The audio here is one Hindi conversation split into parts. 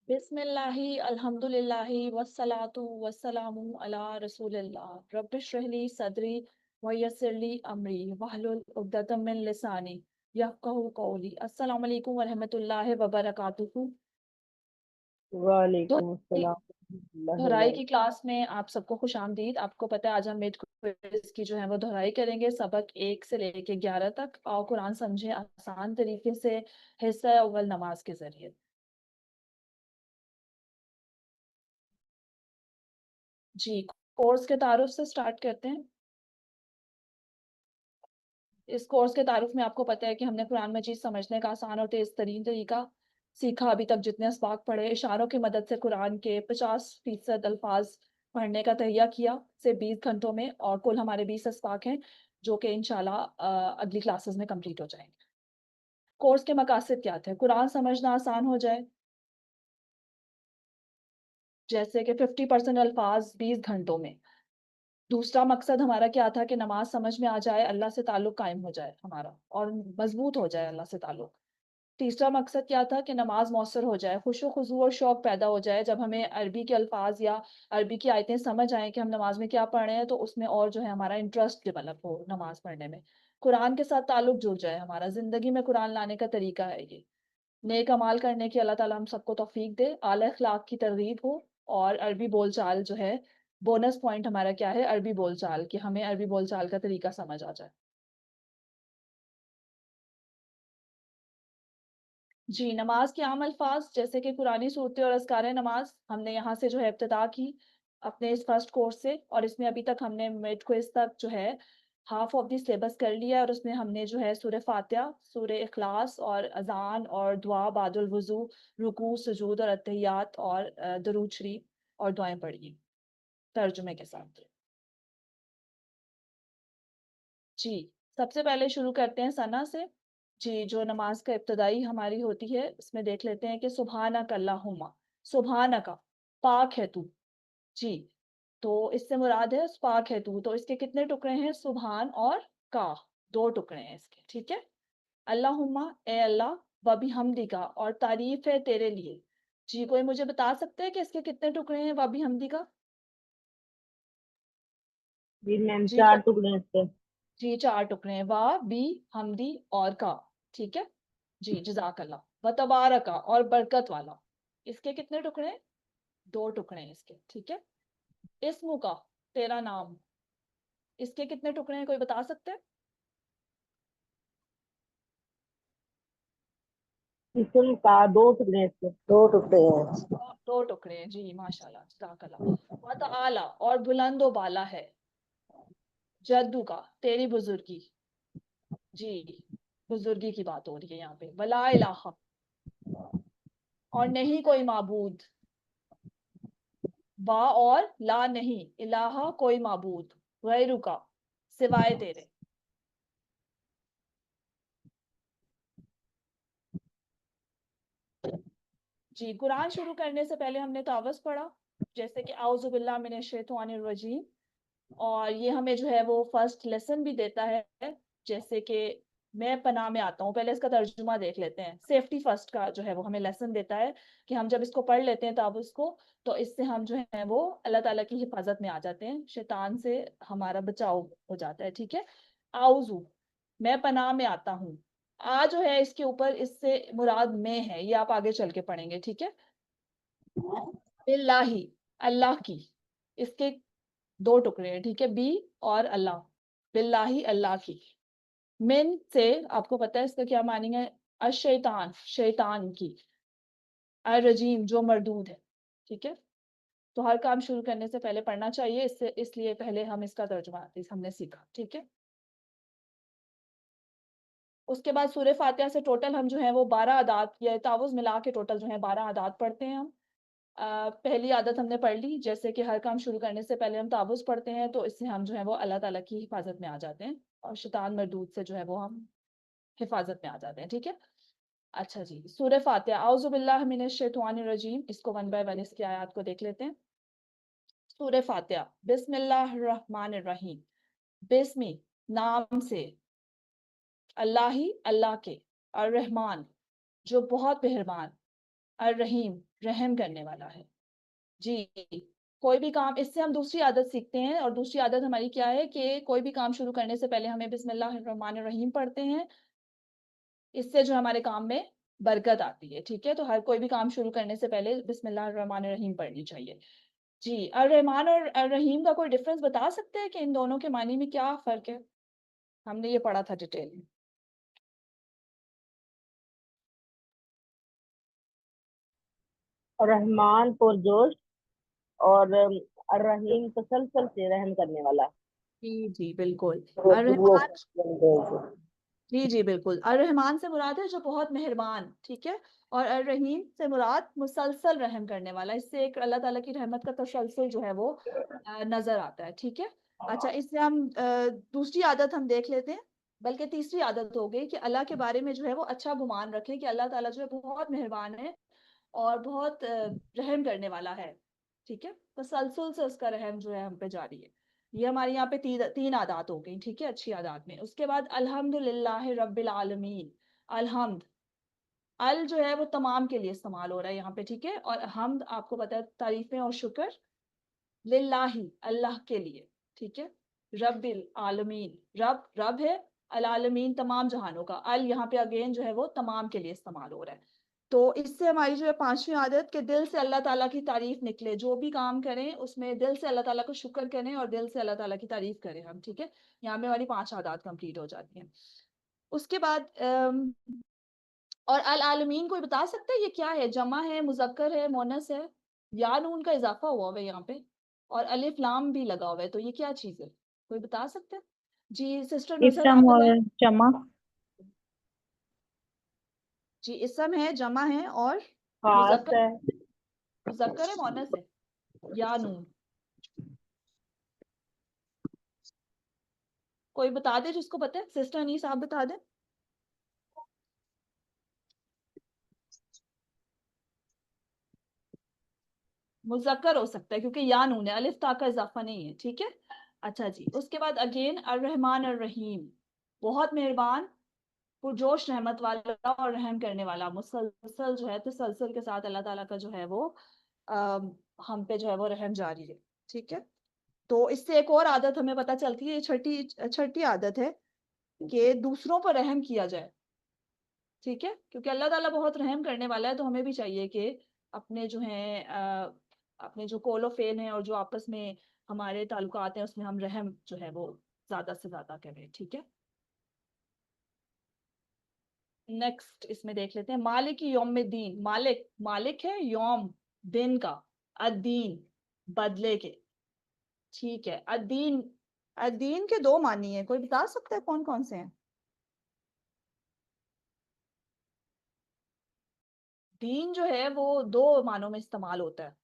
बिस्मिल्लाहि अल्हम्दुलिल्लाहि वस्सलातु वस्सलामु अला रसूलिल्लाह रब्बिश्रह ली सदरी व यस्सिर ली अमरी वहलुल उक़दतम मिन लिसानी यफ़क़हू क़ौली। अस्सलामु अलैकुम व रहमतुल्लाहि व बरकातुहू। वालेकुम दोहराई अस्सलाम वरहमतुल्लाहि दोहराई की वबरकातुहू। क्लास में आप सबको खुश आमदीद। आपको पता है आज हम मिड क्विज की जो है वो दोहराई करेंगे, सबक 1 से लेके 11 तक। और कुरान समझे आसान तरीके से, हिस्सा अव्वल नमाज के जरिए। जी, कोर्स के तारुफ से स्टार्ट करते हैं। इस कोर्स के तारुफ में आपको पता है कि हमने कुरान मजीद समझने का आसान और तेज तरीन तरीका सीखा। अभी तक जितने असबाक पढ़े, इशारों की मदद से कुरान के 50% अल्फाज पढ़ने का तहिया किया से 20 घंटों में। और कुल हमारे 20 असबाक हैं जो कि इंशाल्लाह अगली क्लासेस में कंप्लीट हो जाएंगे। कोर्स के मकासद क्या थे? कुरान समझना आसान हो जाए, जैसे कि 50% अल्फाज 20 घंटों में। दूसरा मकसद हमारा क्या था कि नमाज समझ में आ जाए, अल्लाह से ताल्लुक कायम हो जाए हमारा और मजबूत हो जाए अल्लाह से ताल्लुक। तीसरा मकसद क्या था कि नमाज मौसर हो जाए, खुशू खुजू और शौक पैदा हो जाए। जब हमें अरबी के अल्फाज या अरबी की आयतें समझ आए कि हम नमाज में क्या पढ़ रहे हैं, तो उसमें और जो है हमारा इंटरेस्ट डेवलप हो नमाज पढ़ने में। कुरान के साथ ताल्लुक जुड़ जाए हमारा, जिंदगी में कुरान लाने का तरीका है ये। नेक अमाल करने की अल्लाह ताला हम सबको तौफीक दे, आला अखलाक की तरगीब हो। और अरबी बोलचाल जो है, बोनस पॉइंट हमारा क्या है? अरबी बोलचाल, कि हमें अरबी बोलचाल का तरीका समझ आ जाए। जी, नमाज के आम अल्फाज जैसे कि कुरानी सूरतें और अज़कारे नमाज, हमने यहाँ से जो है इब्तिदा की अपने इस फर्स्ट कोर्स से। और इसमें अभी तक हमने मिड क्विज तक जो है हाफ ऑफ द सिलेबस कर लिया है। और उसमें हमने जो है सूरह फातिहा, सूरह इखलास और अजान और दुआ बादुल वुजू, रुकू सुजूद और अत्तहियात और दरूद शरीफ और दुआएं पढ़ी हैं तर्जुमे के साथ। जी, सबसे पहले शुरू करते हैं सना से। जी, जो नमाज का इब्तिदाई हमारी होती है, इसमें देख लेते हैं कि सुबहानक अल्लाहुम्मा, सुबहानका, पाक है तू। जी, तो इससे मुराद है पाक है तू। तो इसके कितने टुकड़े हैं? सुबहान और का, 2 टुकड़े हैं इसके, ठीक है। अल्लाहुम्मा, ए अल्लाह, वबी हमदी का, और तारीफ है तेरे लिए। जी, कोई मुझे बता सकते हैं कि इसके कितने टुकड़े हैं वबी हमदी का? जी मैम, जी, 4 टुकड़े हैं इसके। जी 4 टुकड़े हैं, वा बी हमदी और का, ठीक है। जी, जज़ाकल्लाह। व तबारका, और बरकत वाला। इसके कितने टुकड़े हैं? 2 टुकड़े हैं इसके, ठीक है। इस्मु का, तेरा नाम, इसके कितने टुकड़े हैं? कोई बता सकते हैं? इसम का 2 टुकड़े हैं इसके। 2 टुकड़े हैं। 2 टुकड़े हैं, जी माशाल्लाह, जज़ाकल्लाह। व तआला, और बुलंद व बाला है। जद्दू का, तेरी बुजुर्गी। जी, बुजुर्गी की बात हो रही है यहाँ पे। वला इलाहा, और नहीं कोई माबूद। बा और ला नहीं, इलाहा कोई माबूद, गैरू का, सिवाय तेरे। जी, कुरान शुरू करने से पहले हमने तावज़ पढ़ा, जैसे कि औज़ु बिल्लाहि मिनश शैतानिर रजीम। और ये हमें जो है वो फर्स्ट लेसन भी देता है, जैसे कि मैं पनाह में आता हूँ। पहले इसका तर्जुमा देख लेते हैं। सेफ्टी फर्स्ट का जो है वो हमें लेसन देता है कि हम जब इसको पढ़ लेते हैं तावुज़ को, तो इससे हम जो है वो अल्लाह ताला की हिफाजत में आ जाते हैं, शैतान से हमारा बचाव हो जाता है, ठीक है। आउज़ू, मैं पनाह में आता हूँ। आ जो है इसके ऊपर, इससे मुराद में है, ये आप आगे चल के पढ़ेंगे, ठीक है। बिल्लाही, अल्लाह की, इसके 2 टुकड़े हैं, ठीक है, बी और अल्लाह। बिल्लाही, अल्लाह की। मिन से, आपको पता है इसका क्या मानिंग है? अशैतान, शैतान की। अर्रजीम, जो मरदूद है, ठीक है। तो हर काम शुरू करने से पहले पढ़ना चाहिए, इससे इसलिए पहले हम इसका तर्जुमा हमने सीखा, ठीक है। उसके बाद सूरह फातिहा से टोटल हम जो है वो 12 आदात, या तावुज़ मिला के टोटल जो है 12 आदात पढ़ते हैं हम। पहली आदत हमने पढ़ ली, जैसे कि हर काम शुरू करने से पहले हम तावुज़ पढ़ते हैं, तो इससे हम जो है वो अल्लाह ताला की हिफाजत में आ जाते हैं और शैतान मरदूद से जो है वो हम हिफाजत में आ जाते हैं, ठीक है। अच्छा जी, सूरह फातिहा, औज़ु बिल्लाहि मिनश शैतानिर रजीम, इसको वन बाय वन इसकी आयत को देख लेते हैं। सूरह फातिहा, बिस्मिल्लाहिर रहमानिर रहीम, बिस्मि, नाम से, अल्लाह ही, अल्लाह के, और रहमान, जो बहुत मेहरबान, और रहीम, रहम करने वाला है। जी, कोई भी काम, इससे हम दूसरी आदत सीखते हैं, और दूसरी आदत हमारी क्या है कि कोई भी काम शुरू करने से पहले हमें बिस्मिल्लाहिर्रहमानिर्रहीम पढ़ते हैं। इससे जो हमारे काम में बरकत आती है, ठीक है? तो हर कोई भी काम शुरू करने से पहले बिस्मिल्लाहिर्रहमानिर्रहीम पढ़नी चाहिए। जी, अर-रहमान और अर-रहीम का कोई डिफरेंस बता सकते हैं कि इन दोनों के मानी में क्या फ़र्क है? हमने ये पढ़ा था डिटेल में। रहमान पुरजोश और रहीम तसलसल से रहम करने वाला। जी, जी, बिल्कुल। वो वो अर-रहमान, वो- जी, जी, बिल्कुल। अर-रहमान से मुराद है जो बहुत मेहरबान, ठीक है? और अर-रहीम से मुराद मुसलसल रहम करने वाला। इससे एक अल्लाह ताला की रहमत का तसलसल जो है वो नज़र आता है, ठीक है? अच्छा, इससे हम दूसरी आदत हम देख लेते हैं, बल्कि तीसरी आदत हो गई कि अल्लाह के बारे में जो है वो अच्छा गुमान रखें कि अल्लाह ताला जो है बहुत मेहरबान है और बहुत रहम करने वाला है, ठीक है? तसलसल से उसका रहम जो है हम पे जारी है। ये हमारे यहाँ पे तीन आदात हो गई, ठीक है? अच्छी आदात में। उसके बाद अल्हम्दुलिल्लाहि रब्बिल आलमीन। अलहम्द, अल जो है वो तमाम के लिए इस्तेमाल हो रहा है यहाँ पे, ठीक है? और हम्द आपको पता है तारीफ़ें और शुक्र, लिल्लाहि अल्लाह के लिए, ठीक है? रब्बिल आलमीन, रब है, अल आलमीन तमाम जहानों का। अल यहाँ पे अगेन जो है वो तमाम के लिए इस्तेमाल हो रहा है। तो इससे हमारी जो है 5वीं आदत कि दिल से अल्लाह ताला की तारीफ निकले। जो भी काम करें उसमें दिल से अल्लाह ताला को शुक्र करें और दिल से अल्लाह ताला की तारीफ करें हम, ठीक है? यहाँ पे हमारी 5 आदत कंप्लीट हो जाती हैं। उसके बाद और अल आलमीन कोई बता सकता है ये क्या है? जमा है, मुज़क्कर है, मुअन्नस है? या नून का इज़ाफ़ा हुआ हुआ है यहाँ पे, और अलिफ लाम भी लगा हुआ है, तो ये क्या चीज़ है? कोई बता सकते हैं? जी, सिस्टर नुसरत इसम आप बताएँ। और जमा। जी, इस्म है, जमा है और खास मुज़क्कर, है। मुज़क्कर है, मुअन्नस है? या नून? कोई बता दे जिसको पता है? सिस्टर अनीस आप बता दें। मुज़क्कर हो सकता है क्योंकि या नून है, अलिफ ता का इज़ाफ़ा नहीं है, ठीक है? अच्छा जी, उसके बाद अगेन अर-रहमान अर-रहीम, बहुत मेहरबान, पुरजोश रहमत वाला और रहम करने वाला। मुसलसल जो है तसलसल के साथ अल्लाह ताला का जो है वो हम पे जो है वो रहम जारी है, ठीक है? तो इससे एक और आदत हमें पता चलती है, ये छठी छठी आदत है कि दूसरों पर रहम किया जाए, ठीक है? क्योंकि अल्लाह ताला बहुत रहम करने वाला है, तो हमें भी चाहिए कि अपने जो हैं अपने जो कौल व फ़ेल हैं और जो आपस में हमारे ताल्लुकात हैं उसमें हम रहम जो है वो ज़्यादा से ज़्यादा करें, ठीक है? नेक्स्ट इसमें देख लेते हैं मालिक यौमिद्दीन। मालिक, मालिक है यौम, दिन का, अद्दीन बदले के, ठीक है? अद्दीन, अद्दीन के दो मानी है, कोई बता सकता है कौन कौन से हैं? दीन जो है वो दो मानों में इस्तेमाल होता है।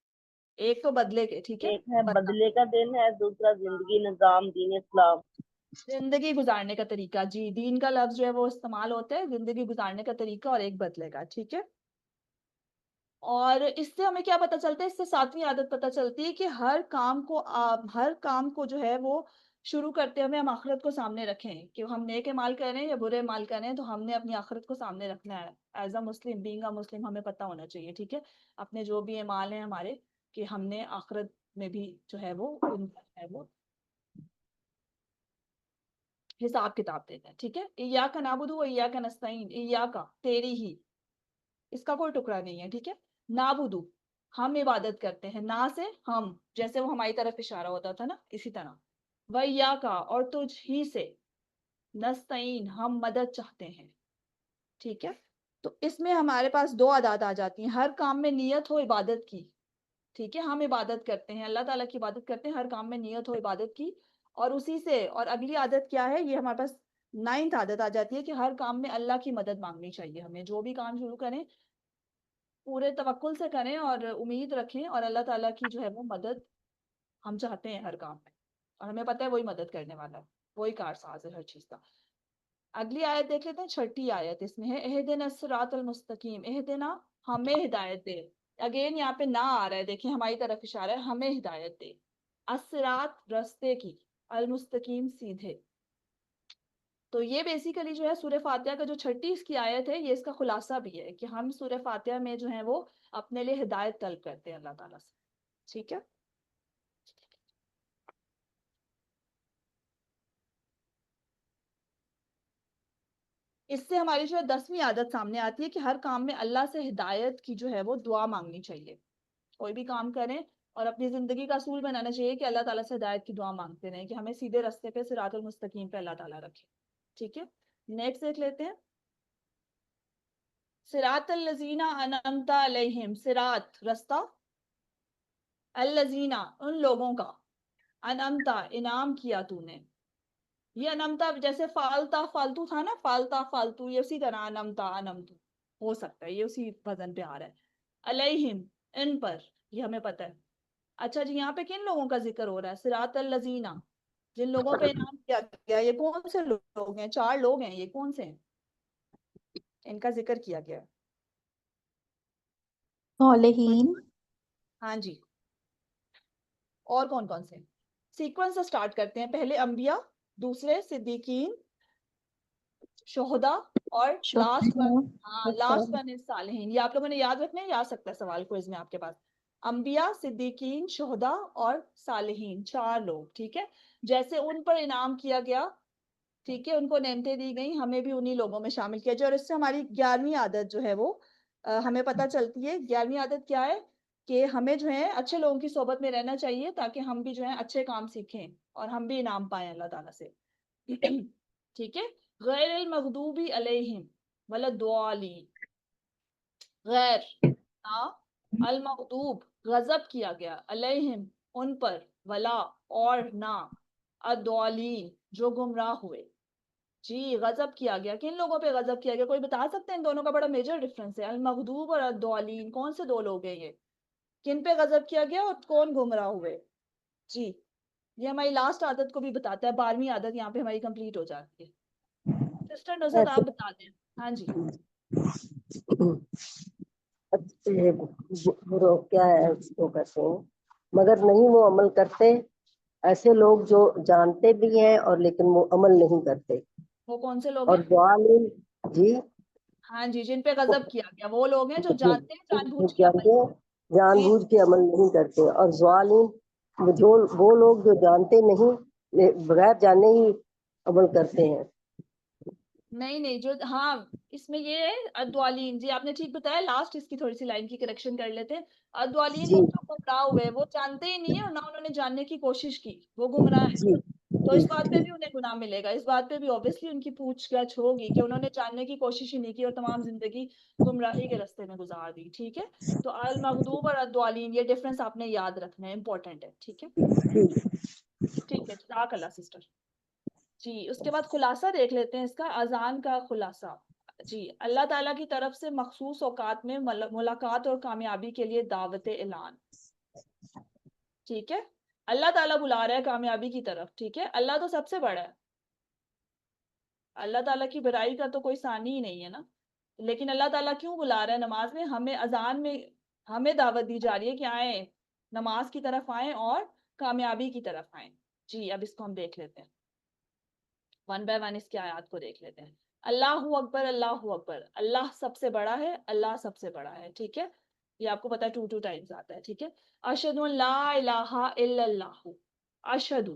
एक तो बदले के, ठीक है? एक है बदला, बदले का दिन है, दूसरा जिंदगी निजाम दीन इस्लाम। जिंदगी गुजारने का तरीका। जी, दीन का लफ्ज जो है वो इस्तेमाल होता है जिंदगी गुजारने का तरीका और एक बदले का, ठीक है? और इससे हमें क्या पता चलता है? इससे 7वीं आदत पता चलती है कि हर काम को जो है वो शुरू करते हुए हम आखिरत को सामने रखें कि हम नेक माल करें या बुरे माल करें, तो हमने अपनी आखिरत को सामने रखना है। As a Muslim, being a मुस्लिम हमें पता होना चाहिए, ठीक है? अपने जो भी माल हैं हमारे, कि हमने आखिरत में भी जो है वो उनका है वो हिसाब किताब देना है, ठीक है? इय्याका नअबुदु व इय्याका नस्तईन, इय्याका तेरी ही, इसका कोई टुकड़ा नहीं है, ठीक है? नाबुदु, हम इबादत करते हैं, ना से हम, जैसे वो हमारी तरफ इशारा होता था ना, इसी तरह। वैया का, और तुझ ही से, नस्तईन, हम मदद चाहते हैं, ठीक है? तो इसमें हमारे पास दो आदात आ जाती हैं। हर काम में नियत हो इबादत की, ठीक है? हम इबादत करते हैं, अल्लाह ताला की इबादत करते हैं, हर काम में नियत हो इबादत की। और उसी से, और अगली आदत क्या है? ये हमारे पास 9th आदत आ जाती है कि हर काम में अल्लाह की मदद मांगनी चाहिए हमें। जो भी काम शुरू करें पूरे तवक्कुल से करें और उम्मीद रखें, और अल्लाह ताला की जो है वो मदद हम चाहते हैं हर काम में, और हमें पता है वही मदद करने वाला है, वही कारसाज है हर चीज का। अगली आयत देख लेते हैं, छठी आयत इसमें है एहदिना सिरातल मुस्तकीम। एहदिना, हमें हिदायत दे। अगेन यहाँ पे ना आ रहा है, देखिए हमारी तरफ इशारा है, हमें हिदायत दे। अस्सिरात, रास्ते की, अल मुस्तकीम, सीधे। तो ये बेसिकली जो है सूरह फातिहा का जो 36 इसकी आयत है, ये इसका खुलासा भी है कि हम सूरह फातिहा में जो है वो अपने लिए हिदायत तलब करते हैं अल्लाह ताला से। ठीक है। इससे हमारी जो है 10वीं आदत सामने आती है कि हर काम में अल्लाह से हिदायत की जो है वो दुआ मांगनी चाहिए। कोई भी काम करें और अपनी जिंदगी का असूल बनाना चाहिए कि अल्लाह ताला से हिदायत की दुआ मांगते रहें कि हमें सीधे रास्ते पे सिरातुल मुस्तकीम पे अल्लाह ताला रखे। ठीक है। नेक्स्ट देख लेते हैं। सिरातल लजीना अनअमता अलैहिम, सिरात रास्ता, अल्लजीना उन लोगों का, अनअमता इनाम किया तूने। ये अनमता जैसे फालता फालतू था ना, फालता फालतू, ये उसी तरह अनमता अनमतू हो सकता है, ये उसी वजन पे आ रहा है। अलैहिम इन पर, ये हमें पता है। अच्छा जी, यहाँ पे किन लोगों का जिक्र हो रहा है? सिरात लजीना, जिन लोगों पे इनाम किया गया, ये कौन से लोग हैं? 4 लोग हैं, ये कौन से हैं? इनका जिक्र किया गया है। सालेहीन। हाँ जी। और कौन कौन से? सीक्वेंस से स्टार्ट करते हैं। पहले अंबिया, दूसरे सिद्दीकीन, शुहदा, और लास्ट वन, हाँ लास्ट वन इज सालिहीन। ये आप लोगों ने याद रखना है, ये आ सकता है सवाल क्विज में आपके पास। अंबिया, सिद्दीकीन, शुहदा और सालिहीन, 4 लोग। ठीक है। जैसे उन पर इनाम किया गया, ठीक है, उनको नेमतें दी गई, हमें भी उन्हीं लोगों में शामिल किया जाए। और इससे हमारी 11वीं आदत जो है वो हमें पता चलती है। 11वीं आदत क्या है? कि हमें जो है अच्छे लोगों की सोबत में रहना चाहिए, ताकि हम भी जो है अच्छे काम सीखें और हम भी इनाम पाएं अल्लाह ताला से। ठीक है। गैर मगदूबी अलैहिम वलद्दालिन, गैर ना, अल मगदूब गजब किया गया, अलैहिम उन पर, वला और ना, अद्दालिन जो गुमराह हुए। जी, गजब किया गया। किन लोगों पे गजब किया गया? कोई बता सकते हैं? इन दोनों का बड़ा मेजर डिफरेंस है। अल मगदूब और अद्दालिन कौन से 2 लोग हैं ये? किन पे गजब किया गया और कौन गुमराह हुए? जी, ये हमारी लास्ट आदत को भी बताता है। 12वीं आदत यहाँ पे हमारी कंप्लीट हो जाती है। सिस्टर नजर ऐसे आप बता दें। हाँ जी। अच्छे बुरो क्या है उसको कहते हैं, मगर नहीं वो अमल करते। ऐसे लोग जो जानते भी हैं और लेकिन वो अमल नहीं करते। वो कौन से लोग और हैं? जालिम जी, हाँ जी, जिन पे गजब किया गया वो लोग हैं जो जानते हैं, जानबूझ के अमल। जानते जी। जानबूझ के अमल नहीं करते। और जालिम जो वो लोग जो जानते नहीं, बगैर जाने ही अमल करते हैं। नहीं नहीं, जो हाँ, इसमें ये है अद्वालीन जी, आपने ठीक बताया। लास्ट इसकी थोड़ी सी लाइन की करेक्शन कर लेते हैं। अद्वालीन वो जी जो गुमराह हुए, वो जानते ही नहीं है और ना उन्होंने जानने की कोशिश की, वो गुमराह है। जी तो जी इस बात पे भी उन्हें गुनाह मिलेगा। इस बात पे भी ऑब्वियसली उनकी पूछताछ होगी कि उन्होंने जानने की कोशिश ही नहीं की और तमाम जिंदगी गुमराही के रास्ते में गुजार दी। ठीक है। तो अल मगदूब और अद्वालीन, ये डिफरेंस आपने याद रखना है, इंपॉर्टेंट है। ठीक है। ठीक है, जज़ाकल्लाह सिस्टर। जी, उसके बाद खुलासा देख लेते हैं इसका, अजान का खुलासा। जी, अल्लाह ताला की तरफ से मखसूस औकात में मुलाकात और कामयाबी के लिए दावत ऐलान। ठीक है। अल्लाह ताला बुला रहा है कामयाबी की तरफ। ठीक है। अल्लाह तो सबसे बड़ा है, अल्लाह ताला की बुराई का तो कोई सानी ही नहीं है ना। लेकिन अल्लाह ताला क्यों बुला रहा है नमाज में? हमें अजान में हमें दावत दी जा रही है कि आए, नमाज की तरफ आए और कामयाबी की तरफ आए। जी, अब इसको हम देख लेते हैं, वन बाय वन इसकी आयत को देख लेते हैं। अल्लाहू अकबर, अल्लाहू अकबर, अल्लाह सबसे बड़ा है, अल्लाह सबसे बड़ा है। ठीक है। ये आपको पता है, 2 टाइम्स आता है। ठीक है। अशहदु अन ला इलाहा इल्लल्लाहु, अशहदु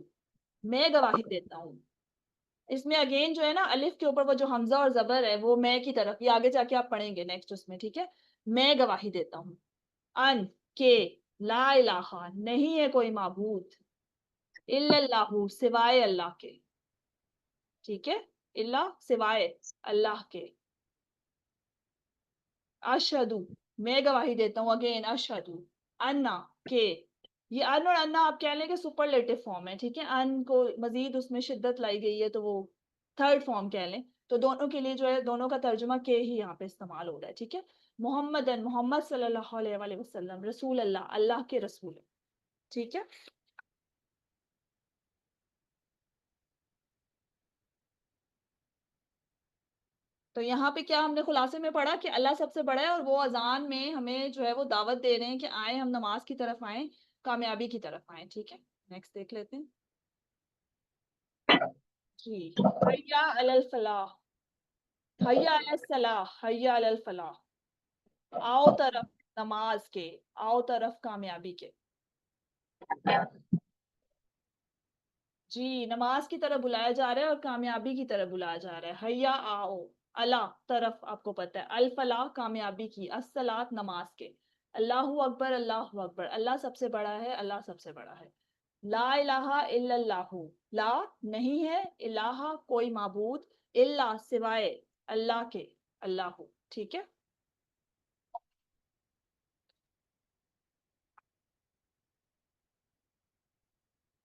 मैं गवाही देता हूँ। इसमें अगेन जो है ना, अलिफ के ऊपर वो जो हमजा और जबर है, वो मैं की तरफ, ये आगे जाके आप पढ़ेंगे नेक्स्ट उसमें। ठीक है। मैं गवाही देता हूँ, अन के, ला इलाहा नहीं है कोई माबूद, इल्लल्लाहु सिवाय अल्लाह के। ठीक है। इल्ला सिवाय अल्लाह के। अशहदु मैं गवाही देता हूँ, अगेन अशहदु, अन्ना के, ये अन और अन्ना आप कह लें कि सुपरलेटिव फॉर्म है। ठीक है। अन को मजीद उसमें शिद्दत लाई गई है, तो वो थर्ड फॉर्म कह लें। तो दोनों के लिए जो है, दोनों का तर्जुमा के ही यहाँ पे इस्तेमाल हो रहा है। ठीक है। मोहम्मदन मोहम्मद सल्लल्लाहु अलैहि वसल्लम, रसूल अल्लाह अल्लाह के रसूल है। ठीक है। तो यहाँ पे क्या हमने खुलासे में पढ़ा कि अल्लाह सबसे बड़ा है और वो अजान में हमें जो है वो दावत दे रहे हैं कि आए, हम नमाज की तरफ आए, कामयाबी की तरफ आए। ठीक है। नेक्स्ट देख लेते हैं। जी, हय्या अलल फलाह, हय्या अलस सलाह, हय्या अलल फलाह। आओ तरफ नमाज के, आओ तरफ कामयाबी के। जी, नमाज की तरफ बुलाया जा रहा है और कामयाबी की तरफ बुलाया जा रहा है। हय्या आओ, अला तरफ आपको पता है, अल फलाह कामयाबी की, अस्सलात नमाज के। अल्लाहु अकबर, अल्लाहु अकबर, अल्लाह सबसे बड़ा है, अल्लाह सबसे बड़ा है। ला इलाहा इल्लल्लाहु, ला नहीं है, इलाहा कोई माबूद, इल्ला सिवाय अल्लाह के, अल्लाहु। ठीक है।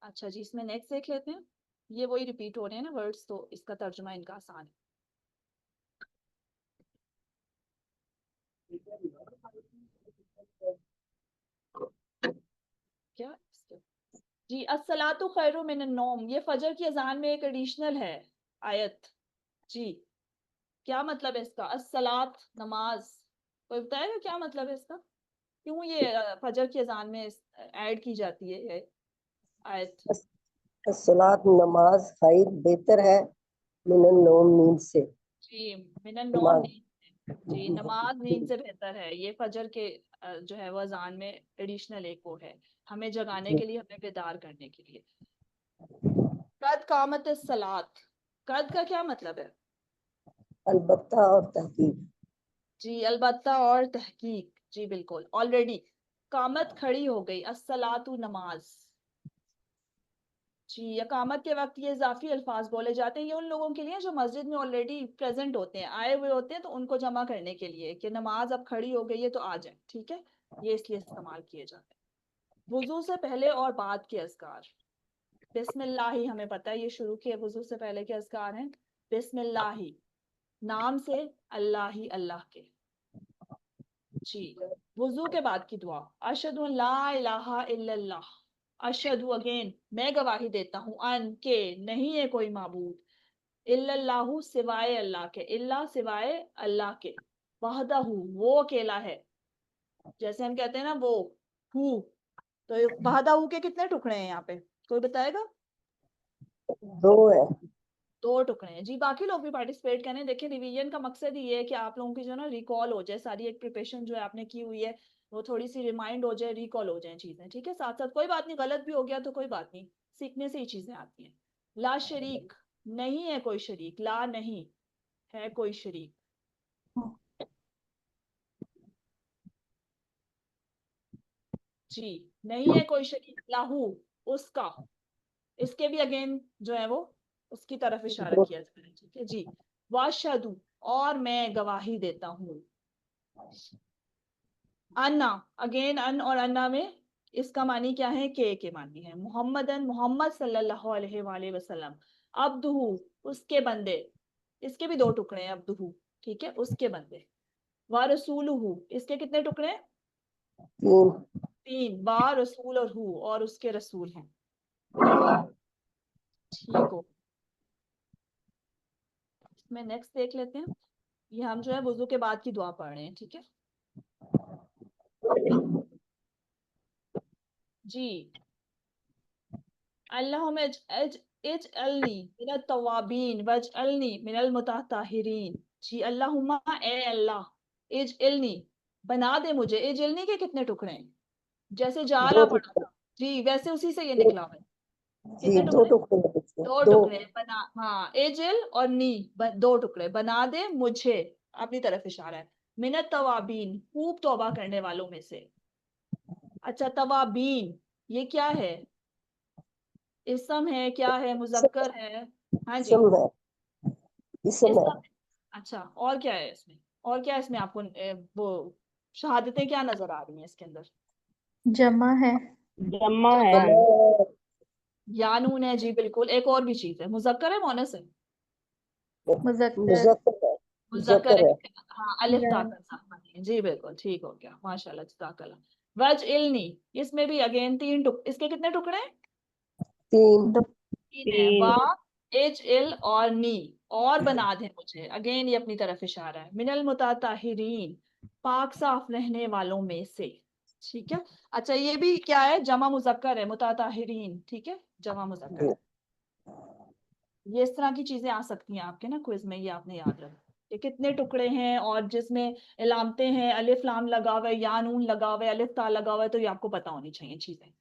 अच्छा जी, इसमें नेक्स्ट देख लेते हैं। ये वही रिपीट हो रहे हैं ना वर्ड्स, तो इसका तर्जुमा इनका आसान है। क्या जी, अस्सलातु खैरु मिनन नौम, ये फजर की अजान में एक एडिशनल है आयत। जी, क्या मतलब है इसका? अस्सलात नमाज, कोई बताएगा क्या मतलब है इसका? क्यों ये फजर की अजान में ऐड की जाती है ये आयत? सलात नमाज खैर बेहतर है मिनन नौम नींद से। जी, मिनन नौम नमाज नींद से। जी, नमाज नींद से बेहतर है। ये फजर के जो है वो अजान में एडिशनल एक वो है, हमें जगाने के लिए, हमें बेदार करने के लिए। कद कामत सलात, कद का क्या मतलब है? अलबत्ता और तहकीक। जी, अलबत्ता और तहकीक। जी बिल्कुल, ऑलरेडी कामत खड़ी हो गई, अस्सलातु नमाज। जी, इकामत के वक्त ये इजाफी अल्फाज बोले जाते हैं, ये उन लोगों के लिए जो मस्जिद में ऑलरेडी प्रेजेंट होते हैं, आए हुए होते हैं, तो उनको जमा करने के लिए कि नमाज अब खड़ी हो गई है तो आ जाए। ठीक है, ये इसलिए इस्तेमाल किए जाते हैं। वुजू से पहले और बाद के अज़कार। बिस्मिल्लाही, हमें पता है ये शुरू के वुजू से पहले के अज़कार हैं। बिस्मिल्लाही, नाम से अल्लाह ही अल्लाह के। जी, वुजू के बाद की दुआ, अशहदु अन ला इलाहा इल्लल्लाह, अशहदु अगेन मैं गवाही देता हूँ, अन के नहीं है कोई माबूद, इल्लल्लाहु सिवाय अल्लाह के, इल्ला सिवाय अल्लाह के, वहदहु वो अकेला है। जैसे हम कहते हैं ना वो हु, तो वहदहु के कितने टुकड़े हैं यहाँ पे, कोई बताएगा? दो है। दो टुकड़े हैं जी। बाकी लोग भी पार्टिसिपेट करें। देखिए, रिवीजन का मकसद ही ये है कि आप लोगों की जो है ना रिकॉल हो जाए, सारी एक प्रिपरेशन जो है आपने की हुई है वो थोड़ी सी रिमाइंड हो जाए, रिकॉल हो जाए चीजें। ठीक है, साथ साथ कोई बात नहीं, गलत भी हो गया तो कोई बात नहीं, सीखने से ही चीजें आती हैं। ला शरीक, नहीं है कोई शरीक, ला नहीं है कोई शरीक। जी, नहीं है कोई शरीक, लाहू उसका, इसके भी अगेन जो है वो उसकी तरफ इशारा दो किया जा रहा है। ठीक है जी। वाशहदु, और मैं गवाही देता हूँ। अन्ना, अगेन अन और अन्ना में इसका मानी क्या है? के मानी है। मोहम्मदन, मोहम्मद सल्लल्लाहु अलैहि वसल्लम। अब्दुहु, उसके बंदे, इसके भी दो टुकड़े हैं, अब्दुहु। ठीक है, उसके बंदे। व रसूलुहु, इसके कितने टुकड़े हैं? तीन। तीन। व रसूल और हु, और उसके रसूल हैं। ठीक हो, इसमें नेक्स्ट देख लेते हैं। ये हम जो है वुजू के बाद की दुआ पढ़ रहे हैं। ठीक है जी। अल्लाहुम्मा इजअलनी मिनत तव्वाबीन वजअलनी मिनल मुतताहिरीन। जी, अल्लाहुम्मा ए अल्लाह, इजअलनी बना दे मुझे। इजअलनी के कितने टुकड़े हैं? जैसे जाला दो पड़ा टुकड़े। था जी, वैसे उसी से ये दो, निकला हुआ है। जी कितने दो टुकड़े? टुकड़े हैं इसमें, दो दो। टुकड़े बना, हाँ, एजिल और नी, दो टुकड़े बना दे मुझे, अपनी तरफ इशारा है। मिनत तवाबीन, खूब तौबा करने वालों में से। अच्छा, तवाबीन ये क्या है? इसम है, क्या है, मुजक्कर है? हाँ जी, इसम है। इसम है। इसम है। अच्छा, और क्या है इसमें? और क्या है इसमें आपको वो शहादतें क्या नजर आ रही हैं इसके अंदर? जमा है। जम्मा है। जमा, जमा। यानून है जी बिल्कुल। एक और भी चीज है, मुजक्कर है मोनस है? मुजक्कर। मुजक्कर है। मुजक्कर मुजक्कर है। है। हाँ, अलिफ या ताकर साथ, जी बिल्कुल ठीक हो गया, माशाल्लाह, जज़ाकल्लाह। वज इल्नी, इसमें भी अगेन तीन इसके कितने टुकड़े हैं? तीन। दो। तीन है। वा, तीन। एज इल और नी, और बना दे मुझे, अगेन ये अपनी तरफ इशारा है। मिनल मुताताहिरीन, पाक साफ रहने वालों में से। ठीक है। अच्छा, ये भी क्या है? जमा मुजक्कर है, मुताताहिरीन। ठीक है, जमा मुजक्कर है। ये इस तरह की चीजें आ सकती हैं आपके ना क्विज में, ये आपने याद रखना। ये कितने टुकड़े हैं और जिसमें इलामते हैं, अलिफ लाम लगा हुआ है, या नून लगा हुआ है, अलिफ ता लगा हुआ है, तो ये आपको पता होनी चाहिए चीजें।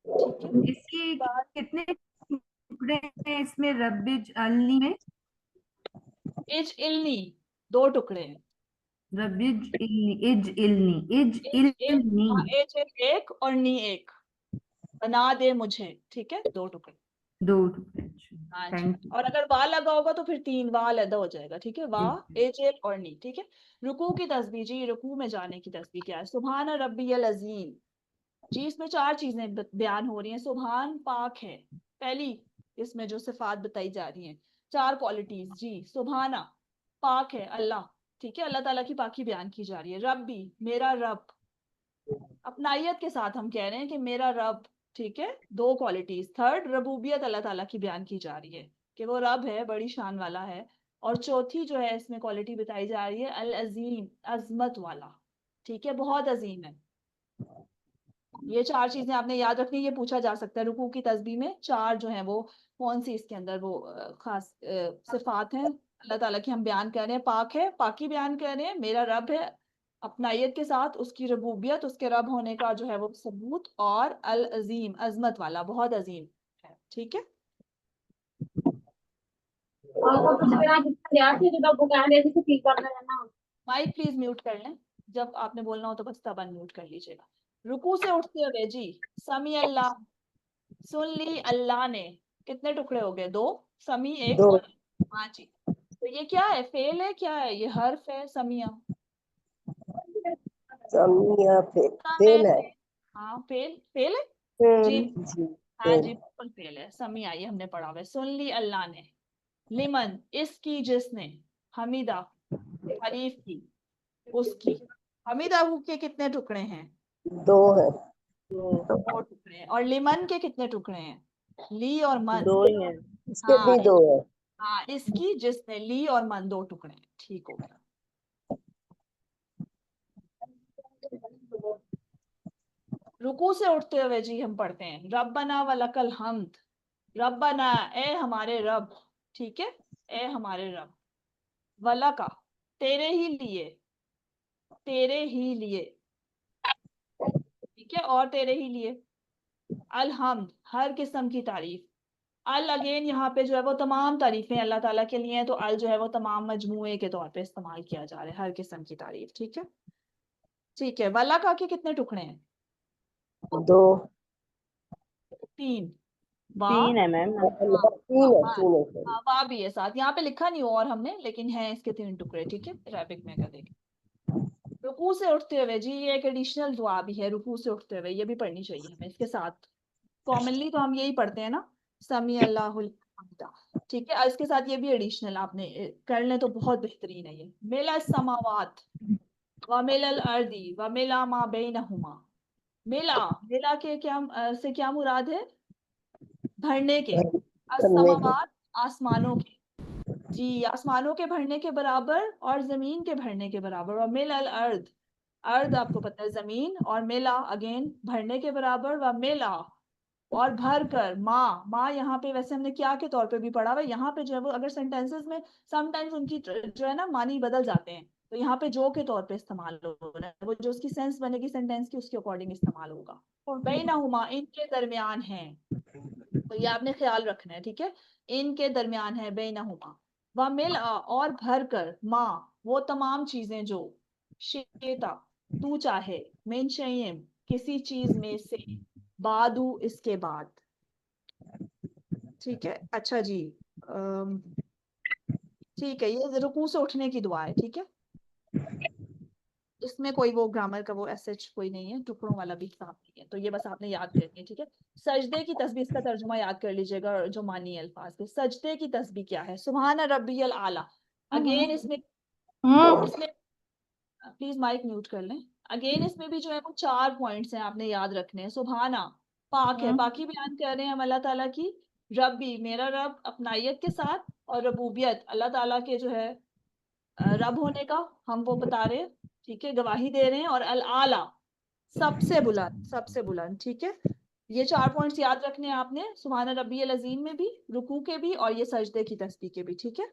ठीक है। इसकी कितने टुकड़े हैं इसमें रब्बिज अलनी में? इज इल्नी 2 टुकड़े हैं। रब्बिज Illini, is Illini, is Illini. Is एक और नी एक, बना दे मुझे, ठीक है, 2 टुकड़े। 2 टुकड़े। हाँ जी। थैंक और अगर वाह लगा होगा तो फिर 3 वाह अलग हो जाएगा, ठीक है, वाह यू। एज एल और नी, ठीक है। रुकू की तस्बीह जी, रुकू में जाने की तस्बीह क्या है? सुभान रब्बियल अजीम जी, इसमें 4 चीजें बयान हो रही हैं। सुभान पाक है, पहली इसमें जो सिफात बताई जा रही हैं, 4 क्वालिटीज जी। सुभाना पाक है अल्लाह, ठीक है, अल्लाह ताला की पाकी बयान की जा रही है। रब्बी मेरा रब, अपनाइयत के साथ हम कह रहे हैं कि मेरा रब, ठीक है, 2 क्वालिटीज। थर्ड रबूबियत अल्लाह ताला की बयान की जा रही है कि वो रब है, बड़ी शान वाला है। और चौथी जो है इसमें क्वालिटी बताई जा रही है अल अजीम, अजमत वाला, ठीक है, बहुत अजीम है। ये 4 चीजें आपने याद रखनी है। ये पूछा जा सकता है रुकू की तस्बीह में 4 जो है वो कौन सी इसके अंदर वो खास सिफात हैं अल्लाह ताला की हम बयान कर रहे हैं। पाक है, पाकी बयान कर रहे हैं, मेरा रब है, अपनाइयत के साथ उसकी रबूबियत, उसके रब होने का जो है वो सबूत, और अल अजीम अजमत वाला, बहुत अजीम है, ठीक है। माइक प्लीज म्यूट कर लें, जब आपने बोलना हो तो बस तब अनम्यूट कर लीजिएगा। रुकू से उठते हुए जी, समी अल्लाह, सुन ली अल्लाह ने, कितने टुकड़े हो गए? 2, समी 1 2 और हाँ जी। तो ये क्या है? फेल है, क्या है ये? हर्फ है समिया। समिया है फेल है। हाँ, फेल फेल है जी। जी हाँ फेल। जी, बिल्कुल फेल है। समिया ये हमने पढ़ा हुआ है। सुन ली अल्लाह ने, लिमन इसकी जिसने, हमीदा तारीफ की उसकी। हमीदा के कितने टुकड़े हैं? 2 है। 2 टुकड़े हैं। और लिमन के कितने टुकड़े हैं? ली और मन। 2 ही है। इसके हाँ भी 2 है। हाँ, इसकी जिसने, ली और मन 2 टुकड़े हैं, ठीक हो गया। रुकू से उठते हुए जी हम पढ़ते हैं रब्बना वलकल हम्द। रब्बना ए हमारे रब, ठीक है, ए हमारे रब, वला का तेरे ही लिए, तेरे ही लिए, ठीक है, और तेरे ही लिए। अलहम्द हर किस्म की तारीफ। अल अगेन यहाँ पे जो है वो तमाम तारीफें अल्लाह ताला के लिए हैं, तो अल जो है वो तमाम मजमूए के तौर पे इस्तेमाल किया जा रहा है, हर किस्म की तारीफ, ठीक है। ठीक है, वला का के कितने टुकड़े हैं? 2 3। वाह 3 है मैम। हाँ 3 है, हाँ 3 है सॉरी। हाँ, वाह भी है साथ, यहाँ पे लिखा नहीं हो और हमने, लेकिन है इसके 3 टुकड़े, ठीक है, अरेबिक में का देखें। रुकू से उठते हुए जी, ये एक एडिशनल दुआ भी है, रुकू से उठते हुए, ये भी पढ़नी चाहिए हमें इसके साथ। कॉमनली तो हम यही पढ़ते हैं ना, समी अल्लाहुल हमीदा, ठीक है, और इसके साथ ये भी एडिशनल आपने कर लें तो बहुत बेहतरीन है ये। मिला समावात व मिलल अर्दी व मिला मा बैनहुमा। मिला, मिला के क्या से क्या मुराद है? भरने के। करने के। असमावात आसमानों के, जी, आसमानों के भरने के बराबर और जमीन के भरने के बराबर। और मिल अल अर्द, अर्द आपको पता है जमीन, और मिला अगेन भरने के बराबर, व मिला और भर कर। माँ, माँ यहाँ पे वैसे हमने क्या के तौर पे भी पढ़ा हुआ है, यहाँ पे जो है वो अगर सेंटेंसेस में समटाइम्स उनकी जो है ना मानी बदल जाते हैं, तो यहाँ पे जो के तौर पे इस्तेमाल हो रहा है, वो जो उसकी सेंस बनेगी सेंटेंस की उसके अकॉर्डिंग इस्तेमाल होगा। बैनहुमा इनके दरमियान है, तो ये आपने ख्याल रखना है, ठीक है, इनके दरमियान है बैनहुमा। व मिल और भर कर, माँ वो तमाम चीजें जो, शेता तू चाहे, मिन शय्इन किसी चीज में से, बादू इसके बाद, ठीक है। अच्छा जी, ठीक है, ये रुकू से उठने की दुआ है, ठीक है, इसमें कोई वो ग्रामर का वो एसएच कोई नहीं है, टुकड़ों वाला भी हिसाब नहीं है, तो ये बस आपने याद करनी है, ठीक है। सजदे की तस्बीह, इसका तर्जुमा याद कर लीजिएगा, जो मानी है अल्फाज के। सजदे की तस्बीह क्या है? सुभान रब्बियल आला। अगेन इसमें प्लीज माइक म्यूट कर लें। अगेन इसमें भी जो है वो 4 पॉइंट्स हैं आपने याद रखने हैं। सुभाना पाक है, पाकी बयान कर रहे हैं हम अल्लाह ताला की। रब्बी मेरा रब, अपनाइयत के साथ, और रबूबियत अल्लाह ताला के जो है रब होने का हम वो बता रहे हैं, ठीक है, गवाही दे रहे हैं। और अल आला सबसे बुलंद, सबसे बुलंद, ठीक है, ये 4 पॉइंट्स याद रखने हैं आपने, सुभान रब्बियल अज़ीम में भी, रुकू के भी, और ये सजदे की तस्बीह के भी, ठीक है।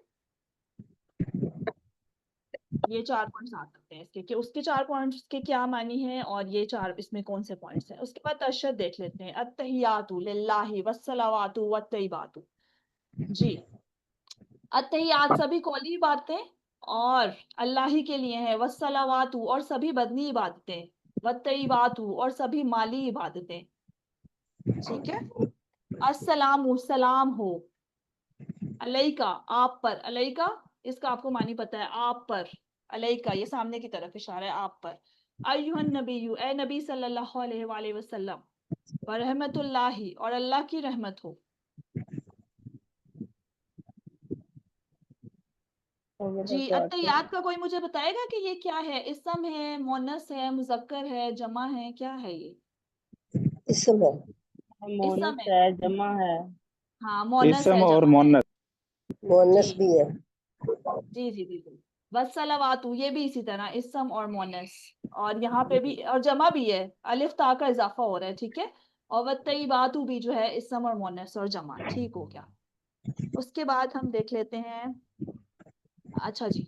ये 4 पॉइंट्स याद रखते हैं इसके, कि उसके 4 पॉइंट्स के क्या मानी है और ये 4 इसमें कौन से पॉइंट्स हैं। उसके बाद तशहद देख लेते हैं। अत्तहियातु लिल्लाहि वस्सलावातु वत्तय्यिबातु। जी, अत्तहियात सभी कौली बातें और अल्लाह ही के लिए है, वस्सलावातु और सभी बदनी इबादतें, वत्तय्यिबातु और सभी माली इबादतें, ठीक है। अस्सलामु सलाम हो, अलैका आप पर, अलैका इसका आपको मानी पता है, आप पर, अलैका ये सामने की तरफ इशारा है, आप पर। अय्युहन नबिय्यु ए नबी सल्लल्लाहु अलैहि वसल्लम, व रहमतुल्लाहि और अल्लाह की रहमत हो। जी, अत्तहियात का कोई मुझे बताएगा कि ये क्या है? इस्म है, मोनस है, मुजक्कर है, जमा है, क्या है ये? इसम है, इस्म मोनस है, है, जमा है। हाँ मोनस इसम है, और जमा है। मोनस। मोनस जी भी है। जी जी बिल्कुल। वस्सलावातु ये भी इसी तरह इस्म और मोनस, और यहाँ पे भी और जमा भी है, अलिफ ता का इजाफा हो रहा है, ठीक है। और वत्तय्यिबातु भी जो है इस्म और मोनस और जमा, ठीक हो गया। उसके बाद हम देख लेते हैं, अच्छा जी,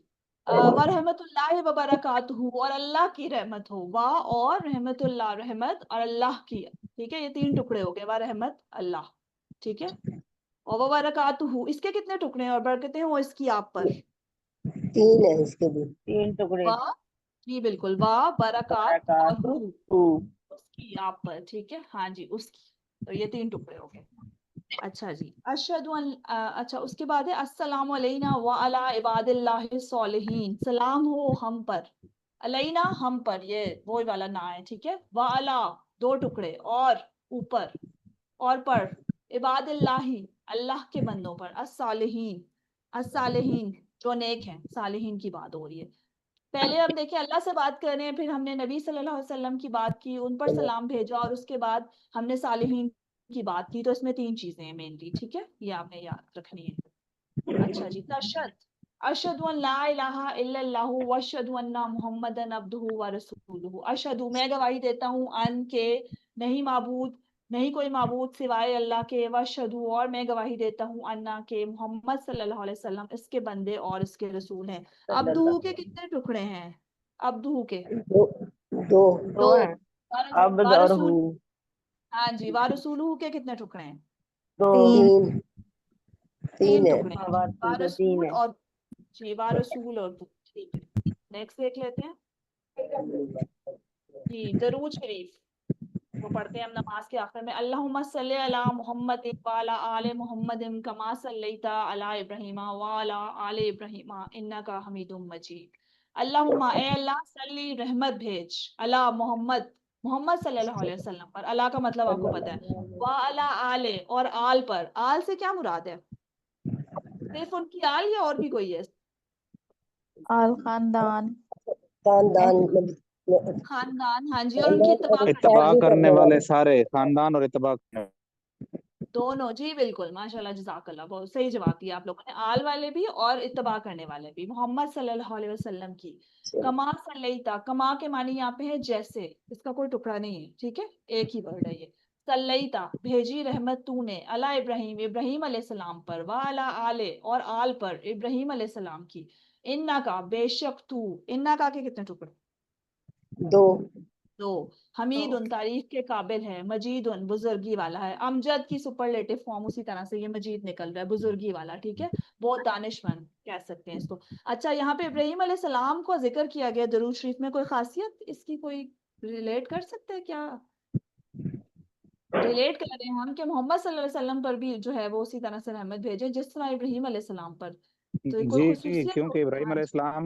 व रहमतुल्लाहि व बरकातुहू और अल्लाह की रहमत हो, वाह और रहमतुल्लाह रहमत और अल्लाह की, ठीक है। ये 3 टुकड़े हो गए, वाह रहमत अल्लाह, ठीक है। और वह बरकातुहू इसके कितने टुकड़े हैं और बरकतें हो इसकी आप पर? 3 है इसके भी। 3 टुकड़े। वाह, जी बिल्कुल, वाह बरकात और बरकात हू हू। उसकी आप पर, ठीक है, हाँ जी उसकी। तो ये 3 टुकड़े हो गए। अच्छा जी, अच्छा उसके बाद है अस्सलामु अलैना व अला इबादिल्लाहि सॉलिहीन, सलाम हो हम पर, अलैना हम पर, ये वो वाला ना है, ठीक है। व अला 2 टुकड़े, और ऊपर, और पर, इबादिल्लाहि अल्लाह के बंदों पर, अस्सालिहीन, अस्सालिहीन जो नेक हैं, सालिहीन की बात हो रही है। पहले हम देखें अल्लाह से बात कर रहे हैं, फिर हमने नबी सल्लल्लाहु अलैहि वसल्लम की बात की, उन पर सलाम भेजा, और उसके बाद हमने सालिहीन की बात की। तो इसमें 3 चीजें हैं मेनली, ठीक है, ये आपने याद रखनी है। अच्छा जी, तशहद, अशहदु अन ला इलाहा इल्लल्लाहु व अशहदु अन्ना मुहम्मदन अब्दुहु व रसूलुहु। अशहदु मैं गवाही देता हूँ, अन के नहीं माबूद, नहीं कोई माबूद सिवाय अल्लाह के, व अशहदु और मैं गवाही देता हूँ, अन्ना के मोहम्मद सल्लल्लाहु अलैहि वसल्लम इसके बंदे और इसके रसूल हैं। अब्दुहु के कितने टुकड़े हैं? अब्दुहु के 2 2 2 2। है, अब्द और हू। वारसूल, हाँ जी, वारसूलुहु के कितने टुकड़े हैं? 2। 3 3 3 है। टुकड़े हैं। हाँ, बात तो 3 वारसूल है। और जी, वारसूल और दू, ठीक है। नेक्स्ट देख लेते हैं जी, दरूद शरीफ वो पढ़ते हैं हम नमाज के आखिर में। अल्लाहुम्मा सल्ली अला मुहम्मद व अला आले मुहम्मद कमा सल्लैता अला इब्राहीम व अला आले इब्राहीम इन्नका हमीदुम मजीद। अल्लाहुम्मा ए अल्लाह, सल्ली रहमत भेज, अला मोहम्मद मोहम्मद सल्लल्लाहु अलैहि वसल्लम पर, अला का मतलब आपको पता है, व अला आले और आल पर। आल से क्या मुराद है? सिर्फ उनकी आल या और भी कोई है? आल खानदान। खानदान खानदान, हाँ जी, और उनकी इत्तबा करने इत्तबा वाले करने वाले सारे खानदान और इत्तबा करने दोनों, जी बिल्कुल, माशाल्लाह जज़ाकल्लाह, बहुत सही जवाब दिया आप लोगों ने। आल वाले भी और इत्तबा करने वाले भी, मोहम्मद सल्लल्लाहु अलैहि वसल्लम की। कमा सल्लैता, कमा के मानी यहाँ पे है जैसे, इसका कोई टुकड़ा नहीं है, ठीक है, एक ही वर्ड है ये। सल्लैता भेजी रहमत तूने, अला इब्राहीम इब्राहीम अलैहिस्सलाम पर, व अला आले और आल पर इब्राहीम अलैहिस्सलाम की, इन्ना का बेशक तू, इन्ना का के कितने टुकड़े? 2 तो हमीद उन तारीफ के काबिल है, मजीद उन बुजुर्गी वाला है। अमजद की सुपरलेटिव फॉर्म उसी तरह से ये मजीद निकल रहा है, बुजुर्गी वाला, ठीक है, बहुत दानिशमंद कह सकते हैं इसको। अच्छा, यहाँ पे इब्राहीम अलैहिस्सलाम को जिक्र किया गया दरूद शरीफ में, कोई खासियत इसकी कोई रिलेट कर सकते हैं क्या? रिलेट कर रहे हैं हम कि मोहम्मद सल्लल्लाहु अलैहि वसल्लम पर भी जो है वो उसी तरह से रहमत भेजे जिस तरह इब्राहीम अलैहिस्सलाम पर। तो ये कोई जी, खुसूसियत क्योंकि होगी? इब्राहीम हाँ जी, अलैहिस्सलाम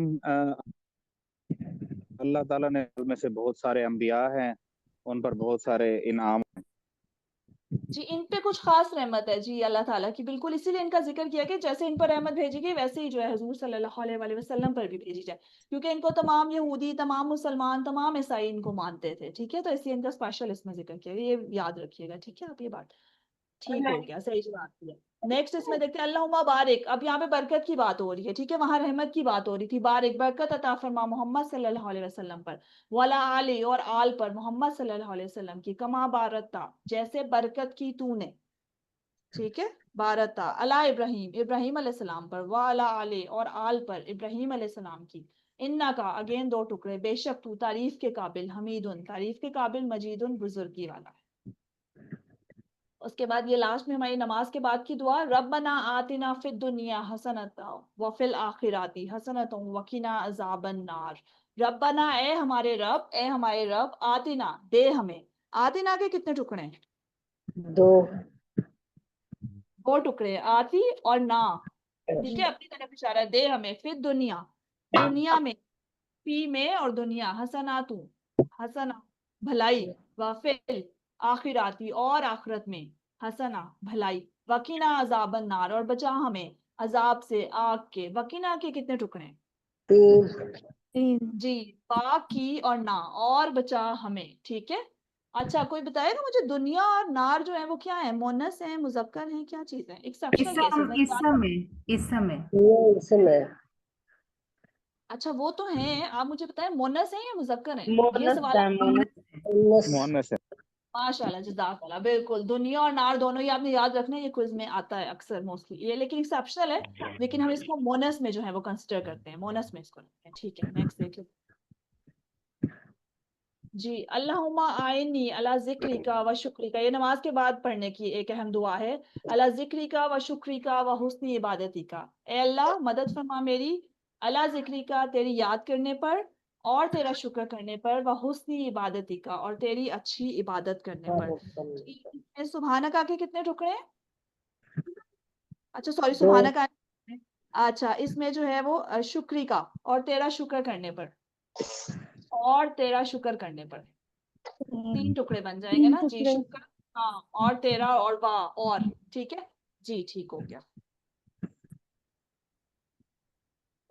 अल्लाह ताला ने में से बहुत सारे अंबिया हैं, उन पर बहुत सारे इनाम। जी इन पे कुछ खास रहमत है जी अल्लाह ताला की, बिल्कुल इसीलिए इनका जिक्र किया कि जैसे इन पर रहमत भेजी गई वैसे ही जो है हुजूर सल्लल्लाहु अलैहि वसल्लम पर भी भेजी जाए, क्योंकि इनको तमाम यहूदी, तमाम मुसलमान, तमाम ईसाई इनको मानते थे, ठीक है। तो इसलिए इनका स्पेशल इसमें जिक्र किया, ये याद रखिएगा, ठीक है आप ये बात। ठीक हो गया, सही जवाब दिया। नेक्स्ट इसमें देखते हैं अल्लाहुम्मा बारिक। अब यहाँ पे बरकत की बात हो रही है, ठीक है, वहां रहमत की बात हो रही थी। बारिक बरकत अता फरमा मोहम्मद सल्लल्लाहु अलैहि वसल्लम पर, वाला आली और आल पर मोहम्मद सल्लल्लाहु अलैहि वसल्लम की, कमा बारता जैसे बरकत की तूने, ठीक है, बारता अला इब्राहिम इब्राहिम अलैहिस्सलाम पर, वाला आले और आल पर इब्राहिम अलैहिस्सलाम की, इन्ना का अगेन दो टुकड़े, बेशक तू तारीफ के काबिल, हमीदुन तारीफ के काबिल, मजीदुन बुजुर्गी वाला है। उसके बाद ये लास्ट में हमारी नमाज के बाद की दुआ, रब्बना आतिना फिद दुनिया हसनता व फिल आखिराती हसनता वकीना अजाबन नार। रब्बना, ए हमारे रब, ए हमारे रब, आतिना दे हमें। आतिना के कितने टुकड़े हैं? 2 दो टुकड़े, आती और ना, ठीक है, अपनी तरफ इशारा है, दे हमें, फिर दुनिया दुनिया में, फी में और दुनिया, हसनातू हसना भलाई, वाफिल आखिराती और आखिरत में, हसना भलाई, वकीना अजाबन नार और बचा हमें अजाब से, आग के। वकीना के कितने टुकड़े हैं? 3 3। जी, पाक की और ना, और बचा हमें, ठीक है। अच्छा, कोई बताएगा मुझे, दुनिया और नार जो है वो क्या है? मोनस है, मुजक्कर है, क्या चीज है? एक्सेप्शनल केसेस है। इस समय ये इसमें अच्छा, वो तो है, आप मुझे बताएं मोनस है या मुजक्कर है? ये मोनस सवाल है, मोनस। 19 मोहनस है। माशाल्लाह, जज़ाकल्लाह, बिल्कुल, दुनिया और नार दोनों ही आपने याद रखना है, ये क्विज में आता है अक्सर मोस्टली ये, लेकिन एक्सेप्शनल है, लेकिन हम इसको मोनस में जो है वो कंसिडर करते हैं, मोनस में इसको रखते हैं, ठीक है। नेक्स्ट देख लो जी, अल्लाहुम्मा आइनी अला जिक्रिका व शुक्रिका, ये नमाज के बाद पढ़ने की एक अहम दुआ है। अला जिक्रिका व शुक्रिका व हुस्नी इबादती का, ए अल्लाह मदद फरमा मेरी, अला जिक्रिका तेरी याद करने पर, और तेरा शुक्र करने पर, व हुस्नी इबादती का और तेरी अच्छी इबादत करने पर। जी, इसमें सुभानका के कितने टुकड़े हैं? अच्छा सॉरी, 2 सुभानका, अच्छा इसमें जो है वो शुक्रिका और तेरा शुक्र करने पर, और तेरा शुक्र करने पर, 3 टुकड़े बन जाएंगे 3 ना जी, टुकड़े। शुक्र, हाँ, और तेरा और वाह, और ठीक है जी, ठीक हो गया।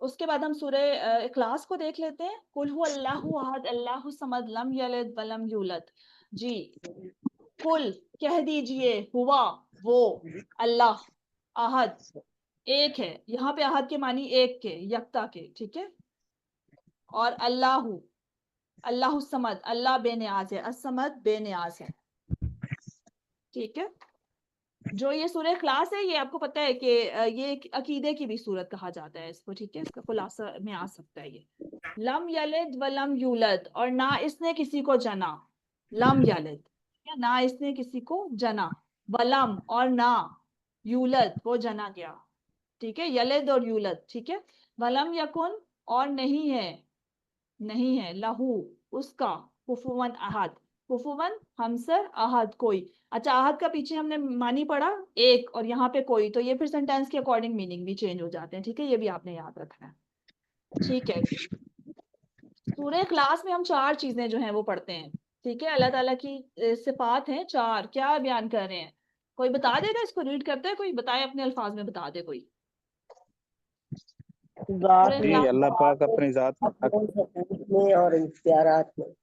उसके बाद हम सूरह इखलास को देख लेते हैं। कुल हु अल्लाहु अहद अल्लाहु समद लम यलिद वलम यूलद। जी, कुल कह दीजिए, हुआ वो, अल्लाह अहद एक है, यहाँ पे अहद के मानी एक के, यकता के, ठीक है, और अल्लाहु अल्लाहु समद, अल्लाह बेनियाज है, असमद बेनियाज है, ठीक है। जो ये सूरह इखलास है, ये आपको पता है कि ये एक अकीदे की भी सूरत कहा जाता है इसको, ठीक है, इसका खुलासा में आ सकता है ये। लम यलिद व लम यूलद, और ना इसने किसी को जना, लम यलिद, या ना इसने किसी को जना, वलम और ना, यूलद वो जना गया, ठीक है, यलिद और यूलद, ठीक है। वलम यकुन और नहीं है, नहीं है, लहू उसका, कुफुवन अहद, कुफुवन हमसर, अहद कोई। अच्छा, अहद का पीछे हमने मानी पढ़ा एक, और यहाँ पे कोई, तो ये फिर सेंटेंस के अकॉर्डिंग मीनिंग भी चेंज हो जाते हैं, ठीक है, ये भी आपने याद रखना है, ठीक है। सूरह इखलास में हम 4 चीजें जो हैं वो पढ़ते हैं, ठीक है, अल्लाह ताला की सिफात हैं 4, क्या बयान कर रहे हैं? कोई बता देगा, इसको रीड करते हैं, कोई बताए, अपने अल्फाज में बता दे कोई। सूरह जात जी, में, इखलास, अल्लाह पाक अपनी जात अपने हकूक में और इख्तियारात में।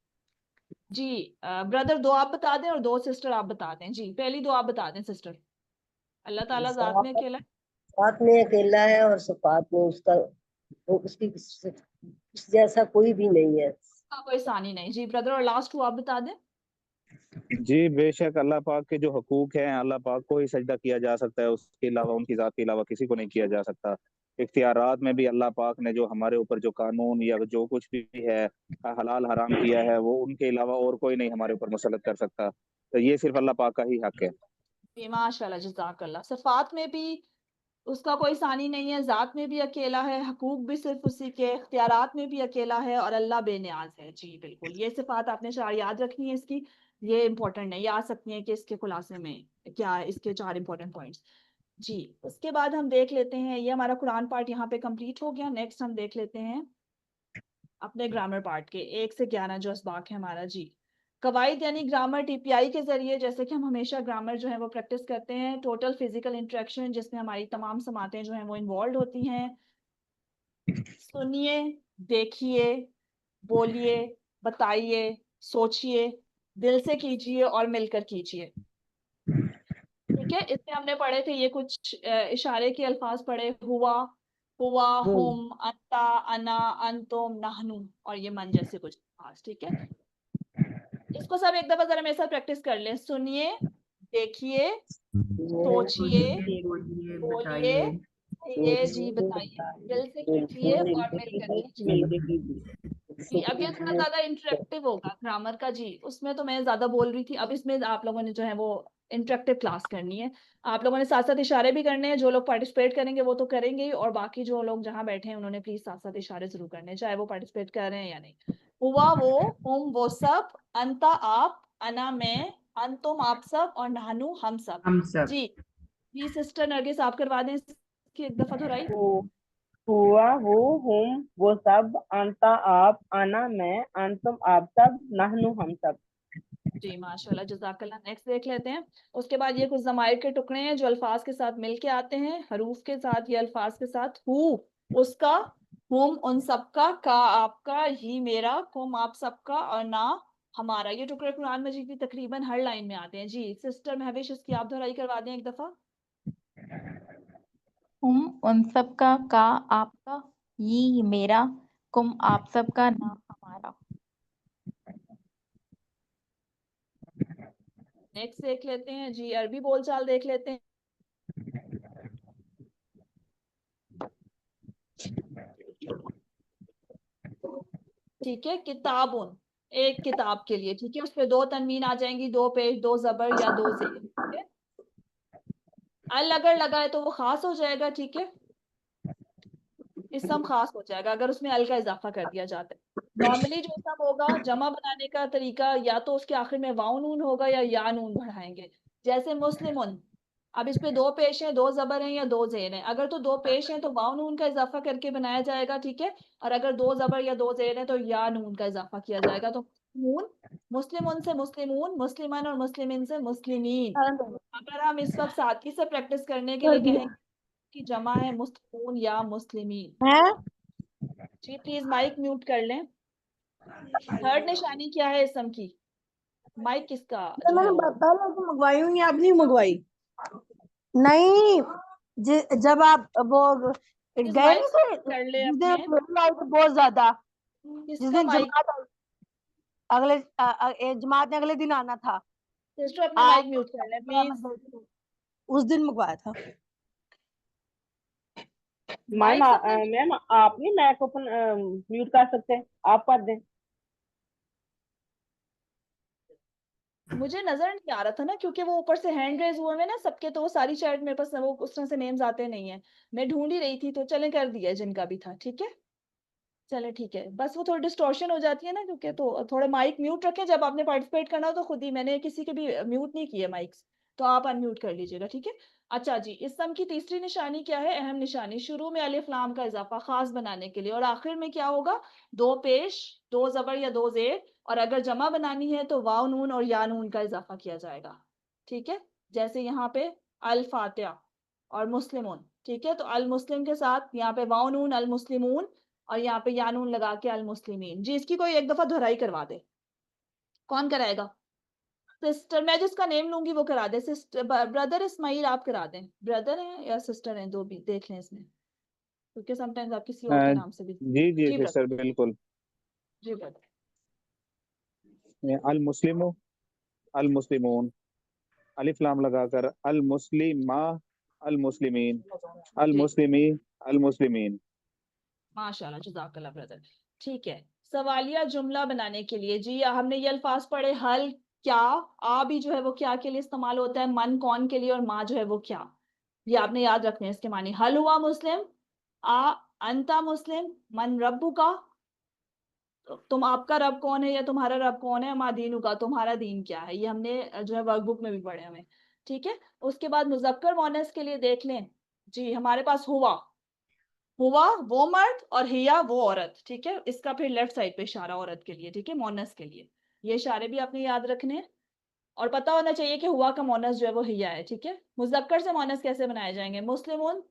जी ब्रदर 2 आप बता दें और 2 सिस्टर आप बता दें। जी, पहली 2 आप बता दें सिस्टर। अल्लाह ताला जात में ज़ात अकेला है, ज़ात में अकेला है और सिफात में उसका उसकी उस जैसा कोई भी नहीं है। उसका कोई सानी नहीं। जी ब्रदर, और लास्ट 2 आप बता दें। जी, बेशक अल्लाह पाक के जो हकूक हैं, अल्लाह पाक को ही सजदा किया जा सकता है, उसके अलावा, उनकी जात के अलावा किसी को नहीं किया जा सकता। इख्तियारात में भी अल्लाह पाक ने जो हमारे ऊपर जो कानून या जो कुछ भी है, हलाल हराम किया है, वो उनके अलावा और कोई नहीं हमारे ऊपर मुसल्लत कर सकता। तो ये सिर्फ अल्लाह पाक का ही हक है। जी माशाल्लाह, जज़ाकल्लाह। सिफात में भी उसका कोई सानी नहीं है, जात में भी अकेला है, हकूक भी सिर्फ उसी के, इख्तियारात में भी अकेला है, और अल्लाह बेनियाज है। जी बिल्कुल, ये सिफात आपने 4 याद रखनी है इसकी, ये इंपॉर्टेंट नहीं, ये आ सकती है कि इसके खुलासे में क्या है, इसके 4 इंपॉर्टेंट पॉइंट्स। जी, उसके बाद हम देख लेते हैं, ये हमारा कुरान पार्ट यहाँ पे कंप्लीट हो गया। नेक्स्ट हम देख लेते हैं अपने ग्रामर पार्ट के 1 से 11 जो असबाक है हमारा। जी, कवायद यानी ग्रामर टीपीआई के जरिए, जैसे कि हम हमेशा ग्रामर जो है वो प्रैक्टिस करते हैं, टोटल फिजिकल इंटरेक्शन जिसमें हमारी तमाम समातें जो हैं वो इन्वॉल्व होती हैं। सुनिए, देखिए, बोलिए, बताइए, सोचिए, दिल से कीजिए और मिलकर कीजिए, ठीक ठीक है, इसमें हमने पढ़े थे ये कुछ इशारे के अल्फाज पढ़े, हुआ, हुम, अंता, अना, अंतुम, नहनु और ये मन जैसे कुछ अल्फाज। ठीक है, इसको सब एक दफा जरा मेरे साथ प्रैक्टिस कर लें। सुनिए, देखिए, सोचिए, बोलिए, बोलिए, बताइए। ये जी बताइए, दिल से कीजिए और मिलकर कीजिए। जी, अब ये थोड़ा ज्यादा इंटरेक्टिव होगा ग्रामर का। जी, उसमें तो मैं ज्यादा बोल रही थी, अब इसमें आप लोगों ने जो है वो इंटरेक्टिव क्लास करनी है। आप लोगों ने साथ साथ इशारे भी करने हैं, जो लोग पार्टिसिपेट करेंगे वो तो करेंगे ही, और बाकी जो लोग जहाँ बैठे हैं उन्होंने प्लीज साथ साथ इशारे जरूर करने हैं, चाहे वो पार्टिसिपेट कर रहे हैं या नहीं। हुआ वो, हुम वो सब, अंता आप, अना मैं, अंतुम आप सब और नहनु हम सब। हम सब। जी जी, सिस्टर नरगिस आप करवा दें इसकी एक दफा दोहराई। हुआ वो सब, अंता आप, आना मैं, अंतुम आप सब, नहनु हम सब। जी माशाल्लाह, जज़ाकल्लाह। नेक्स्ट देख लेते हैं। उसके बाद ये कुछ ज़माइर के टुकड़े हैं जो अल्फाज के साथ मिलके आते हैं, हरूफ के साथ या अल्फाज के साथ। हु उसका, हुम उन सबका, का आपका, ही मेरा, कुम आप सबका और ना हमारा। ये टुकड़े कुरान मजीद की तकरीबन हर लाइन में आते हैं। जी सिस्टर महविश, इसकी आप दोहराई करवा दें एक दफा। हुम उन सब का आपका, ये मेरा, कुम आप सब का, ना हमारा। नेक्स्ट देख लेते हैं जी, अरबी बोलचाल देख लेते हैं। ठीक है, किताबुन एक किताब के लिए, ठीक है, उस पे दो तनवीन आ जाएंगी, दो पेश, दो जबर या दो जेर। ठीक है, अल अगर लगाए तो वो खास हो जाएगा। ठीक है, इसम खास हो जाएगा अगर उसमें अल का इजाफा कर दिया जाता है। नॉर्मली जो इसम होगा जमा बनाने का तरीका या तो उसके आखिर में वाव नून होगा या नून बढ़ाएंगे। जैसे मुस्लिमुन, अब इस पे दो पेश हैं, दो जबर हैं या दो जेर हैं। अगर तो दो पेश हैं तो वाव नून का इजाफा करके बनाया जाएगा। ठीक है, और अगर दो जबर या दो जेर हैं तो या नून का इजाफा किया जाएगा। तो मुस्लिमून, मुस्लिमुन से मुस्लिमून, मुस्लिमान और मुस्लिमीन से मुस्लिमीन। अगर हम इस वक्त सादगी से प्रैक्टिस करने के लिए कहें कि जमा है मुस्लिमून या मुस्लिमीन। जी प्लीज माइक म्यूट कर लें। थर्ड निशानी क्या है इसम की? माइक किसका जो है मैंने वो? पहले तो मंगवाई हुई है, अब नहीं मंगवाई। नहीं, जब आप वो इस गए माइक नहीं थे, कर ले जिस दिन अपने। ठंड आई थी बहुत ज्यादा, जिस किसका दिन माइक? जमात आई, अगले जमात ने अगले दिन आना था। सिस्टर अपना आप माइक म्यूट कर लें प्लीज। उस दिन मंगवाया था। माइक सबने मैम आप नहीं मैक ओपन म्यूट कर सकते, आप कर दें। मुझे नजर नहीं आ रहा था ना, क्योंकि वो ऊपर से हैंड रेज हुए हैं ना सबके, तो वो सारी चैट मेरे पास वो उस तरह से नेम्स आते नहीं है। मैं ढूंढ ही रही थी, तो चले कर दिया जिनका भी था। ठीक है, चले ठीक है, बस वो थोड़ी डिस्टॉर्शन हो जाती है ना, क्योंकि तो थोड़े माइक म्यूट रखें जब आपने पार्टिसिपेट करना हो तो खुद ही, मैंने किसी के भी म्यूट नहीं किए माइक्स, तो आप अनम्यूट कर लीजिएगा। ठीक है, अच्छा जी, इस सम की तीसरी निशानी क्या है? अहम निशानी, शुरू में अलिफ लाम का इजाफा खास बनाने के लिए, और आखिर में क्या होगा? दो पेश, दो जबर या दो जेर, और अगर जमा बनानी है तो वाव नून और या नून का इजाफा किया जाएगा। ठीक है, जैसे यहाँ पे अल फातिहा और मुस्लिमून। ठीक है, तो अल मुस्लिम के साथ यहाँ पे वाव नून अल मुस्लिमून, और यहाँ पे यानून लगा के अल मुस्लिमीन। जी इसकी कोई एक दफा दोहराई करवा दे। कौन कराएगा? सिस्टर, मैं जिसका नेम लूंगी वो करा दे। सिस्टर, ब्रदर इस्माइल आप करा दें। ब्रदर हैं या सिस्टर हैं, दो भी देख लें इसमें, क्योंकि समटाइम्स आप किसी और के नाम से भी। जी जी जी ब्रदर, सिस्टर बिल्कुल। जी ब्रदर। अल मुस्लिमु, अल मुस्लिमून, अलिफ लाम लगाकर अल मुस्लिमा, अल मुस्लिमीन, अल जी मुस्लिमी, अल मुस्लिमीन। माशाल्लाह, जज़ाकल्लाह ब्रदर। ठीक है, सवालिया जुमला बनाने के लिए जी हमने ये अल्फाज पढ़े, हल क्या, आ भी जो है वो क्या के लिए इस्तेमाल होता है, मन कौन के लिए, और माँ जो है वो क्या। ये आपने याद रखने हैं इसके मानी। हल हुआ मुस्लिम, आ अंता मुस्लिम, मन रब्बू का, तुम आपका रब कौन है या तुम्हारा रब कौन है, माँ दीनू का, तुम्हारा दीन क्या है। ये हमने जो है वर्कबुक में भी पढ़े हमें। ठीक है, उसके बाद मुजक्कर मोनस के लिए देख लें जी, हमारे पास हुआ, हुआ वो मर्द और हिया वो औरत। ठीक है, इसका फिर लेफ्ट साइड पे इशारा औरत के लिए। ठीक है, मोनस के लिए ये इशारे भी आपने याद रखने हैं, और पता होना चाहिए कि हुआ का मोनस जो है वो हिया है। ठीक है, मुजक्कर से मोनस कैसे बनाए जाएंगे? मुस्लिमुन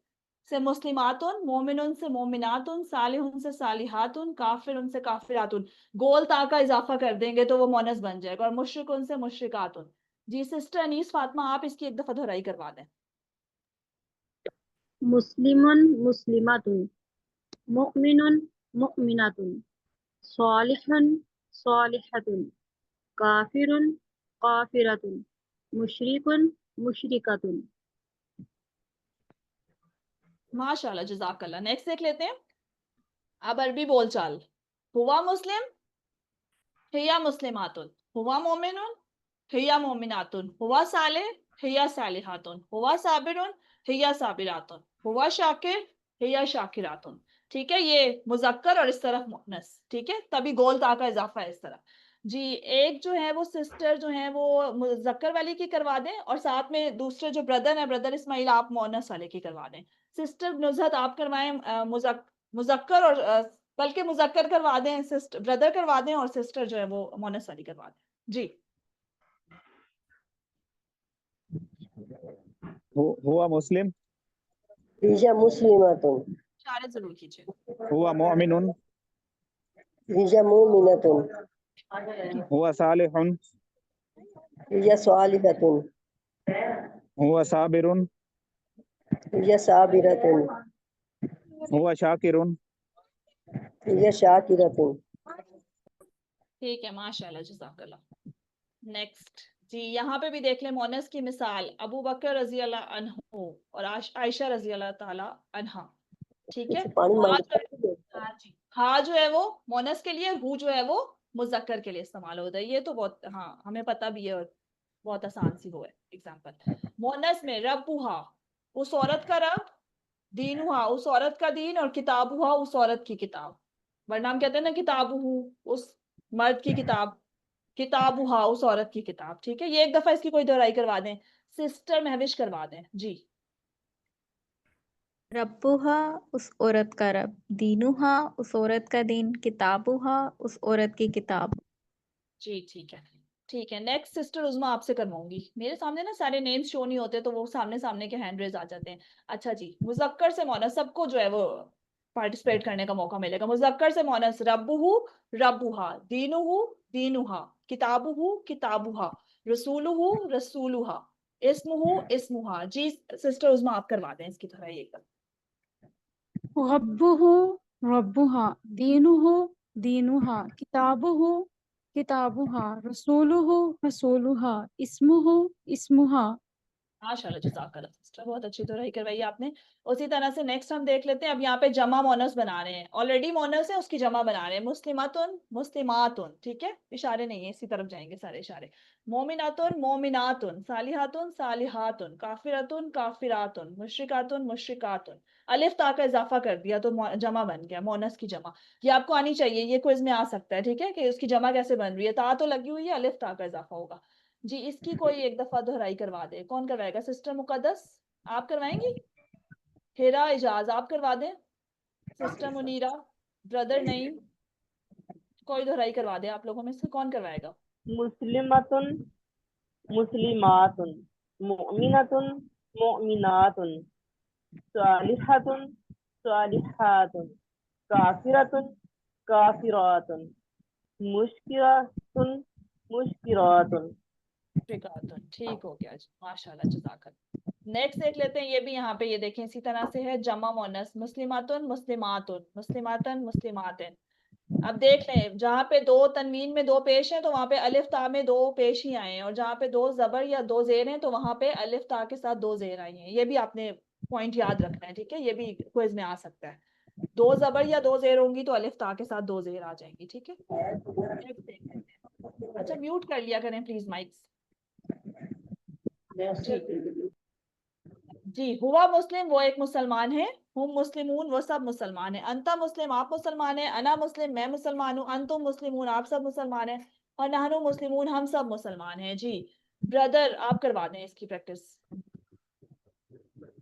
से मुस्लिमातुन, मोमिनुन से मोमिनातुन, सालिहुन से सालिहातुन, काफिरुन से काफिरातुन। गोल ता का इजाफा कर देंगे तो वो मोनस बन जाएगा। और मुशरिकुन से मुशरिकातुन। जी सिस्टर अनीस फातिमा, आप इसकी एक दफा दोहराई करवा दें। मुस्लिमुन मुस्लिमातुन, मुमिनुन मुमिनातुन, सालिहुन सालिहतुन, काफिरुन काफिरतुन, मुशरिकुन मुशरिकतुन। माशाल्लाह जज़ाकल्लाह। नेक्स्ट देख लेते हैं। अब अरबी बोलचाल। हुआ मुस्लिम, हिया मुस्लिमातुन, हुआ मोमिनुन, हिया मोमिनातुन, हुआ सालिह, हिया सालिहातुन, हुआ साबिरुन, हिया साबिरातुन, हुआ शाकिर, हिया शाकिरातुन। ठीक है, ये मुजक्कर और इस तरफ मुअन्नस। ठीक है, तभी गोल ता का इजाफा है इस तरह। जी एक जो है वो सिस्टर जो है वो मुजक्कर वाली की करवा दें, और साथ में दूसरे जो ब्रदर है, ब्रदर इस्माइल, आप मुअन्नस वाले की करवा दें। सिस्टर नुज़हत आप करवाएं मुजक्कर, और बल्कि मुजक्कर करवा दें, सिस्टर ब्रदर करवा दें, और सिस्टर जो है वो मुअन्नस वाली करवा दें। जी हुआ मुस्लिम, हिया मुस्लिमातुन, इशारे जरूर कीजिए। हुआ मोमिनुन, हिया मुमिनतुन, हुआ सालिहुन, हिया सालिहतुन, हुआ साबिरुन, हिया साबिरतुन, हुआ शाकिरुन। हिया शाकिरतुन। ठीक है, माशाल्लाह जज़ाकल्लाह। नेक्स्ट जी, यहाँ पे भी देख लें मोनस की मिसाल, अबू बकर रजी अल्लाह अन्हु और आयशा रजी अल्लाह ताला अन्हा। ठीक है, पानी हाँ मांगता हाँ जी, हाँ जो है वो मोनस के लिए, हु जो है वो मुजक्कर के लिए इस्तेमाल होता है। ये तो बहुत हाँ हमें पता भी है, और बहुत आसान सी वो है एग्जाम्पल। मोनस में रब्बुहा, उस औरत का रब, दीनुहा, उस औरत का दीन, और किताबुहा, उस औरत की किताब। वरना हम कहते हैं ना किताबुहु, उस मर्द की किताब, किताबुहा, उस औरत की किताब। ठीक है, ये एक दफा इसकी कोई दोहराई करवा दें। सिस्टर महविश करवा दें जी। रब्बुहा, उस औरत का रब, दीनुहा, उस औरत का दीन, किताबुहा, उस औरत की किताब। जी ठीक है, ठीक है। नेक्स्ट सिस्टर उज़मा आपसे करवाऊंगी। मेरे सामने ना सारे नेम्स शो नहीं होते, तो वो सामने सामने के हैंड रेज आ जाते हैं। अच्छा जी, मुजक्कर से मोनस सबको जो है वो पार्टिसिपेट करने का मौका मिलेगा। मुजक्कर से मोनस रब्बुहु रब्बुहा, दीनुहु दीनुहा, किताबुहु किताबुहा, रसूलुहु रसूलुहा, इस्मुहु इस्मुहा। जी सिस्टर उज़मा आप करवा दें इसकी तरह ये कर। रब्बुहु रब्बुहा, दीनुहु दीनुहा, किताबुहु किताबुहा, रसूलुहु रसूलुहा, इस्मुहु इस्मुहा। माशाल्लाह जज़ाकल्लाह सिस्टर, बहुत अच्छी तरह ही करवाई आपने। उसी तरह से नेक्स्ट हम देख लेते हैं। अब यहाँ पे जमा मोनस बना रहे हैं, ऑलरेडी मोनस है उसकी जमा बना रहे हैं। मुस्लिमातुन मुस्लिमातुन, ठीक है, इशारे नहीं है, इसी तरफ जाएंगे सारे इशारे। मोमिनातुन मोमिनातुन, सालिहातुन सालिहातुन, काफिरतुन काफिरातुन, मुशरिकातुन मुशरिकातुन। अलिफ ता का इजाफा कर दिया तो जमा बन गया, मोनस की जमा। ये आपको आनी चाहिए, ये क्विज में आ सकता है। ठीक है, कि उसकी जमा कैसे बन रही है, ता तो लगी हुई है, अलिफ ता का इजाफा होगा। जी इसकी कोई एक दफा दोहराई करवा दे। कौन करवाएगा? सिस्टर मुकद्दस आप करवाएंगी? हेरा इजाज आप करवा दें? सिस्टर मुनीरा, ब्रदर नईम, कोई दोहराई करवा दे आप लोगों में से, कौन करवाएगा? मुस्लिमतुन मुस्लिमातुन, मुमिनतुन मुमिनातुन, सालिहतुन सालिहातुन, काफिरतुन काफिरातुन, मुश्किरातुन मुश्किरातुन। ठीक हो गया जी, माशाल्लाह जज़ाकल्लाह। नेक्स्ट देख लेते हैं। ये भी यहाँ पे ये देखें इसी तरह से है, जमा मोनस मुस्लिमातुन मुस्लिमातुन, मुस्लिमातन मुस्लिमातिन। अब देख लें, जहाँ पे दो तनवीन में दो पेश हैं तो वहां पे अलिफ ता में दो पेश ही आए हैं, और जहाँ पे दो जबर या दो जेर हैं तो वहां पे अलिफ ता के साथ दो जेर आई हैं। ये भी आपने पॉइंट याद रखना है। ठीक है, ये भी क्विज में आ सकता है। दो जबर या दो जेर होंगी तो अलिफ ता के साथ दो जेर आ जाएंगी। ठीक है, नेक्स्ट देख लेते हैं। अच्छा म्यूट कर लिया करें प्लीज माइक्स। जी हुआ मुस्लिम, वो एक मुसलमान है। हुम मुस्लिमून, वो सब मुसलमान है। अंता मुस्लिम, आप मुसलमान है। अना मुस्लिम, मैं मुसलमान हूँ। अंतुम मुस्लिमून, आप सब मुसलमान है। और नहनु मुस्लिमून, हम सब मुसलमान हैं। जी ब्रदर आप करवा दें इसकी प्रैक्टिस।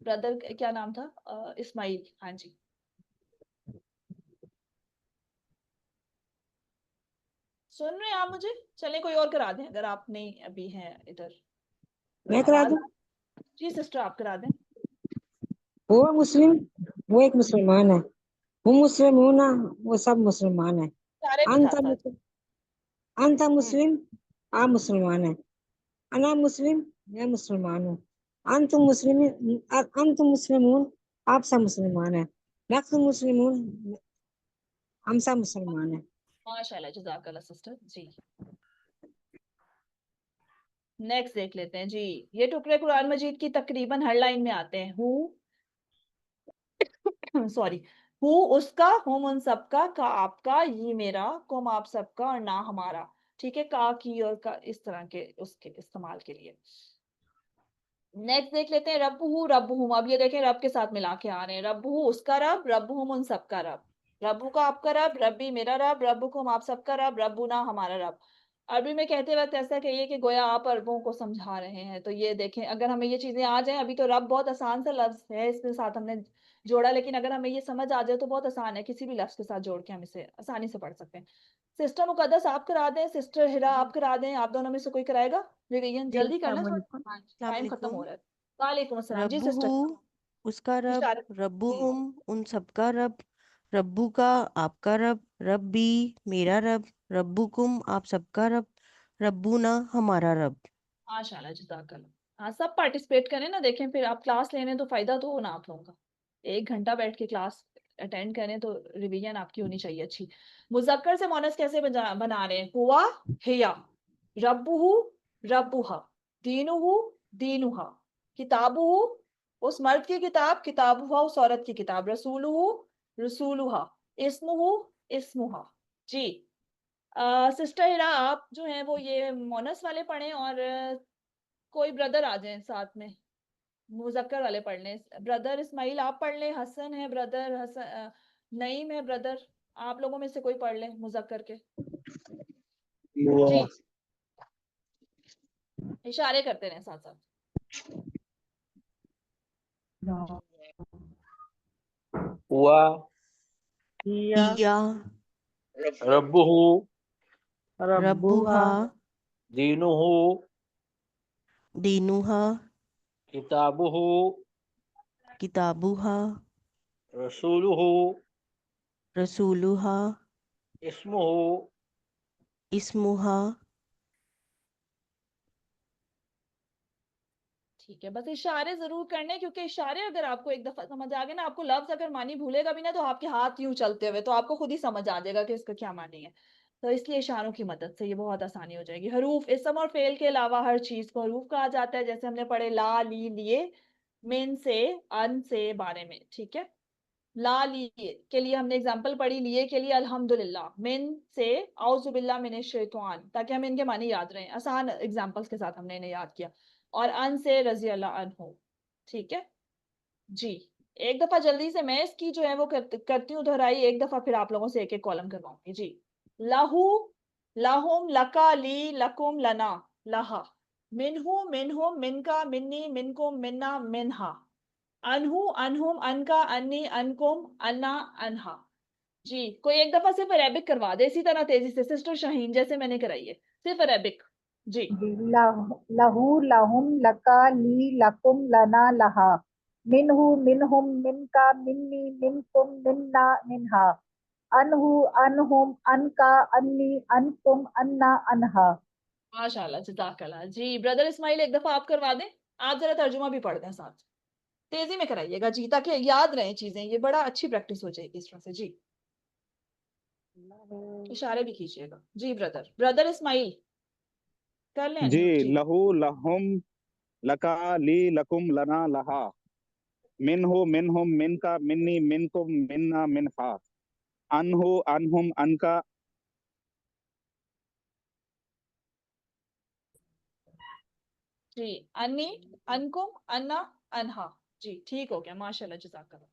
ब्रदर क्या नाम था? इस्माइल, हाँ जी। सुन रहे हैं आप मुझे? चले कोई और करा दें अगर आप नहीं अभी हैं इधर। मैं करा आवाज दूं? जी सिस्टर आप करा दें। वो मुस्लिम, वो एक मुसलमान है। वो मुस्लिम हूं ना, वो सब मुसलमान है। सारे के अंत साथ साथ। मुस्लिम, अंत मुस्लिम, आप मुसलमान है। अना मुस्लिम, मैं मुसलमान हूँ। अंतुम मुस्लिमून, आप सब मुसलमान हैं। नहनु मुस्लिमून, हम सब मुसलमान हैं। माशाल्लाह, जज़ाकल्लाह सिस्टर जी। नेक्स्ट देख लेते हैं जी। ये टुकड़े कुरान मजीद की तकरीबन हर लाइन में आते हैं। सॉरी, हु उसका, हुम उन सबका, का आपका, ये मेरा, कुम आप सबका, और ना हमारा। ठीक है, का की और का इस तरह के उसके इस्तेमाल के लिए। नेक्स्ट देख लेते हैं रब्बुहु रब्बुहुम। अब ये देखें रब के साथ मिला के आ रहे हैं। रब्बुहु उसका रब, रब्बुहुम उन सबका रब। रब्बु का आपका रब, रब्बी मेरा रब, रब्बुकुम आप सबका रब, रब्बुना हमारा रब। अरबी में कहते वक्त ऐसा कहिए कि गोया आप अरबों को समझा रहे हैं। तो ये देखें, अगर हमें ये चीजें आ जाए, अभी तो रब बहुत आसान सा लफ्ज है, इसके साथ हमने जोड़ा, लेकिन अगर हमें ये समझ आ जाए तो बहुत आसान है, किसी भी लफ्ज के साथ जोड़ के हम इसे आसानी से पढ़ सकते हैं। सिस्टर मुकद्दस आप करा दें, सिस्टर हिरा आप करा दें, आप दोनों में से कोई कराएगा? रिवीजन जी, जल्दी करना, अस्सलाम थोड़ा वालेकुम। अस्सलाम टाइम खत्म हो वालेकुम। रहा है। वालेकुम अस्सलाम जी रब्बुहु सिस्टर। उसका रब, इशारे। रब्बुहुम उन सबका रब, रब्बु का आपका रब, रब्बी मेरा रब, रब्बुकुम आप सबका रब, रब्बुना हमारा रब। माशाल्लाह, जज़ाकल्लाह। हाँ, सब पार्टिसिपेट करें ना। देखें, फिर आप क्लास लेने तो फायदा तो हो ना आप लोगों का। 1 घंटा बैठ के क्लास अटेंड करें तो रिवीजन आपकी होनी चाहिए अच्छी। मुज़क्कर से मोनस कैसे बना रहे हैं? हुआ, हिया, रब्बुहु, रब्बुहा, दीनुहु, दीनुहा, किताबुहु उस मर्द की किताब, किताबुहा उस औरत की किताब, रसूलुहु, रसूलुहा, इस्मुहु, इस्मुहा। जी। सिस्टर हिरा आप जो हैं वो ये मोनस वाले पढ़ें, और कोई ब्रदर आ जाए साथ में, मुजक्कर वाले पढ़ लें। ब्रदर इस्माइल आप पढ़ लें, हसन है ब्रदर, हसन नईम है ब्रदर, आप लोगों में से कोई पढ़ लें मुजक्कर के। जी, इशारे करते रहें साथ साथ। हुआ हिया, हिया, रब्बुहु रब्बुहा, रब्बुहा, दीनुहु दीनुहा, किताबुहु किताबुहा, रसूलुहु रसूलुहा, इस्मुहु इस्मुहा। ठीक है, बस इशारे जरूर करने, क्योंकि इशारे अगर आपको एक दफा समझ आ गए ना, आपको लफ्ज अगर मानी भूलेगा भी ना, तो आपके हाथ यूं चलते हुए तो आपको खुद ही समझ आ जाएगा कि इसका क्या मानी है। तो इसलिए इशारों की मदद से ये बहुत आसानी हो जाएगी। हरूफ, इसम और फेल के अलावा हर चीज को हरूफ कहा जाता है। जैसे हमने पढ़े ला, ली, लिए, मिन से, अन से बारे में। ठीक है, ला लिए के लिए हमने एग्जांपल पढ़ी, लिए के लिए अल्हम्दुलिल्लाह, मिन से औजुबिल्लाह मिनश शैतान, ताकि हमें इनके मानी याद रहें। आसान एग्जांपल्स के साथ हमने इन्हें याद किया। और अन से रजी अल्लाह अन्हु। ठीक है जी। एक दफा जल्दी से मैं इसकी जो है वो करती हूँ दोहराई, एक दफा फिर आप लोगों से एक एक कॉलम करवाऊंगी जी। लहू, लहुम, लका, ली, लकुम, लना, लहा, मिनहु, मिनहुम, मिनका, मिन्नी, मिनकुम, मिन्ना, मिनहा, अनहु, अनहुम, अनका, अन्नी, अनकुम, अन्ना, अनहा। जी, कोई एक दफा सिर्फ अरेबिक करवा दे इसी तरह तेजी से, सिस्टर शाहीन जैसे मैंने कराई है, सिर्फ अरेबिक जी। लहू, लहुम, लका, ली, लकुम, लना, लहा, मिनहु, मिनहुम, मिनका, मिन्नी, मिनकुम, मिन्ना, मिनहा, अनहु, अनहुम, अनका, अन्नी, अनकुम, अन्ना, अनहा। माशाल्लाह, जज़ाकल्लाह जी। ब्रदर इस्माइल एक दफा आप करवा दें, आप जरा तर्जुमा भी पढ़ दें साथ, तेजी में कराइएगा जी, ताकि याद रहें चीजें, ये बड़ा अच्छी प्रैक्टिस हो जाएगी इस तरह से जी। इशारे भी कीजिएगा जी। ब्रदर, ब्रदर इस्माइल कर लें जी। अनम्यूट जी। लहू लहुम लका ली लकुम लना लहा, मिनहु मिनहुम मिनका मिन्नी मिनकुम मिन्ना मिनहा, अनहु अनहुम अनका। जी, अन्नी, अनकुम, अन्ना, अनहा। जी, ठीक हो गया, माशाल्लाह, जज़ाकल्लाह।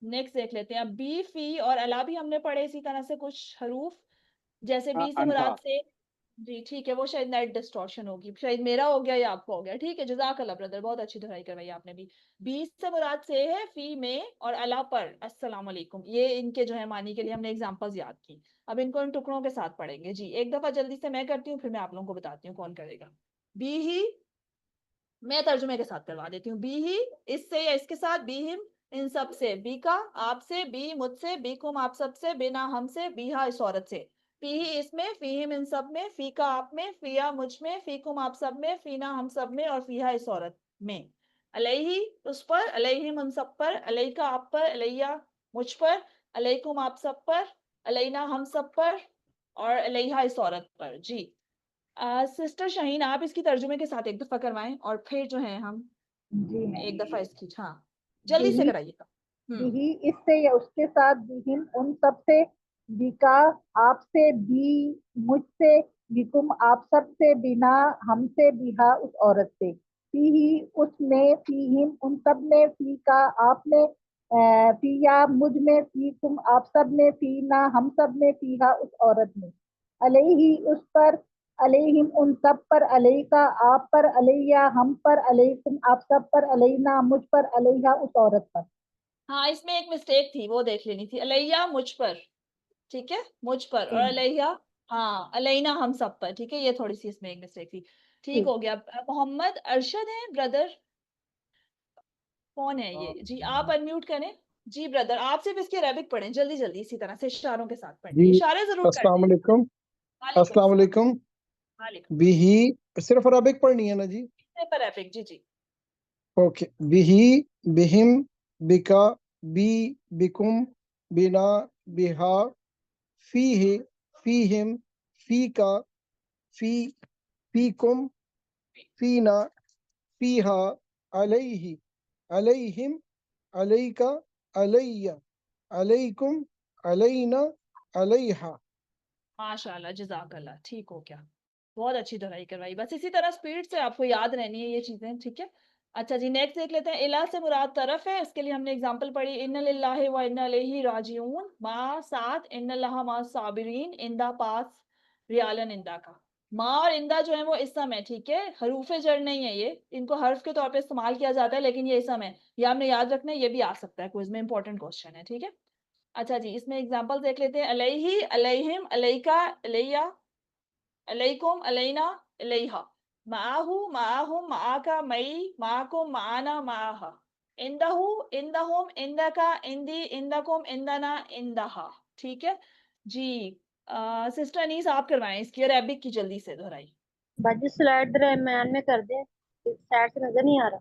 नेक्स्ट देख लेते हैं। अब बी, फी और अला भी हमने पढ़े इसी तरह से कुछ हरूफ। जैसे बी से अनहा। मुराद से, जी ठीक है, वो शायद नेट डिस्टॉर्शन होगी, शायद मेरा हो गया या आपको हो गया। ठीक है, जज़ाकल्लाह ब्रदर, बहुत अच्छी दोहराई करवाई आपने भी। बी से मुराद से है फी में, और अला पर, अस्सलाम वालेकुम, ये इनके जो है मानी के लिए हमने एग्जांपल्स याद की। अब इनको इन टुकड़ों के साथ पढ़ेंगे जी। एक दफा जल्दी से मैं करती हूँ, फिर मैं आप लोगों को बताती हूँ कौन करेगा। बी ही, मैं तर्जुमे के साथ करवा देती हूँ। बी ही, इससे या इसके साथ, बी हिम इन सब से, बी का आपसे, बी मुझसे, बी कुम आप सब से, बिना हमसे, बीहा इस औरत से। फी इसमें, फीहिम इन सब में, फी का आप में, फिया मुझ में, फीकुम आप सब में, फीना हम सब में, और फीहा इस औरत में। अलैहि उस पर, अलैहिम उन सब पर, अलैका आप पर, अलैया मुझ पर, अलैकुम आप सब पर, अलैना हम सब पर, और अलैहा इस औरत पर। जी सिस्टर शाहीन आप इसकी तर्जुमे के साथ एक दफा करवाएं और फिर जो है हम जी मैम। एक दफा इसकी हाँ जल्दी से बिही कराइएगा। बिही इससे या उसके साथ, बिहिम उन सब से, बिका आपसे, बी मुझसे, बिकुम आप सब से, बिना हमसे, बिहा उस औरत से, फीही उसमें, फीहिम उन सब में, फी का आप में, फिया मुझ में, फीकुम आप सब में, फीना हम सब में, फीहा उस औरत में, अलैहि उस पर, अलैहिम उन सब पर, अलैका आप पर, अलैया हम पर, अलैकुम आप सब पर, अलैना मुझ पर, अलैहा उस औरत पर। हाँ इसमें एक मिस्टेक थी वो देख लेनी थी, अलैया मुझ पर, ठीक है मुझ पर, और ठीक अलैया हाँ अलैना हम सब पर, ठीक है ये थोड़ी सी इसमें एक मिस्टेक थी। ठीक ठीक। हो गया। मोहम्मद अरशद है ब्रदर, कौन है ये? जी आप अनम्यूट करें। जी ब्रदर आप सिर्फ इसके अरेबिक पढ़ें जल्दी जल्दी, इसी तरह से इशारों के साथ पढ़ें, जी इशारे जरूर अस्सलाम करने हैं। वालेकुम। वालेकुम अस्सलाम सलाम। वालेकुम। वालेकुम बिही सिर्फ अरबिक पढ़नी है ना जी? पर अरेबिक जी जी। ओके। बिही, बिहिम, बिका, बी, बिकुम, बिना, बिहा, फीहि, फीहिम, फीका, फी, फीकुम, फीना, फीहा, अलैहि, अलैहिम, अलैका, अलैया, अलैकुम, अलैना, अलैहा। माशाल्लाह जज़ाकल्लाह, ठीक हो गया। बहुत अच्छी दोहराई करवाई, बस इसी तरह स्पीड से आपको याद रहनी है ये चीजें, ठीक है। अच्छा जी नेक्स्ट देख लेते हैं। इला से मुराद तरफ है, इसके लिए हमने एग्जांपल पढ़ी, इन्ना लिल्लाहि व इन्ना इलैहि राजिऊन, मा साथ, इन्ना लहा मा साबिरीन, इंदा पास, रियालन इंदा का। मा और इंदा जो है वो इसम है, ठीक है, हरूफे जर नहीं है ये, इनको हर्फ के तौर पे इस्तेमाल किया जाता है लेकिन ये इसम है, ये हमने याद रखना है, ये भी आ सकता है क्विज में, इंपॉर्टेंट क्वेश्चन है, ठीक है। अच्छा जी इसमें एग्जांपल देख लेते हैं। अलैहि, अलैहिम, अलैका, अलैया, अलैकुम, अलैना, अलैहा, माहू, माहुम, माका, मई, माकुम, माना, माहा, इंदहू, इंदहुम, इंदका, इंदी, इंदकुम, इंदना, इंदहा, ठीक है जी। सिस्टर अनीस आप करवाएं इसकी अरेबिक की जल्दी से दोहराई। बाजी स्लाइड दरम्यान में कर दे, इस साइड से नजर नहीं आ रहा।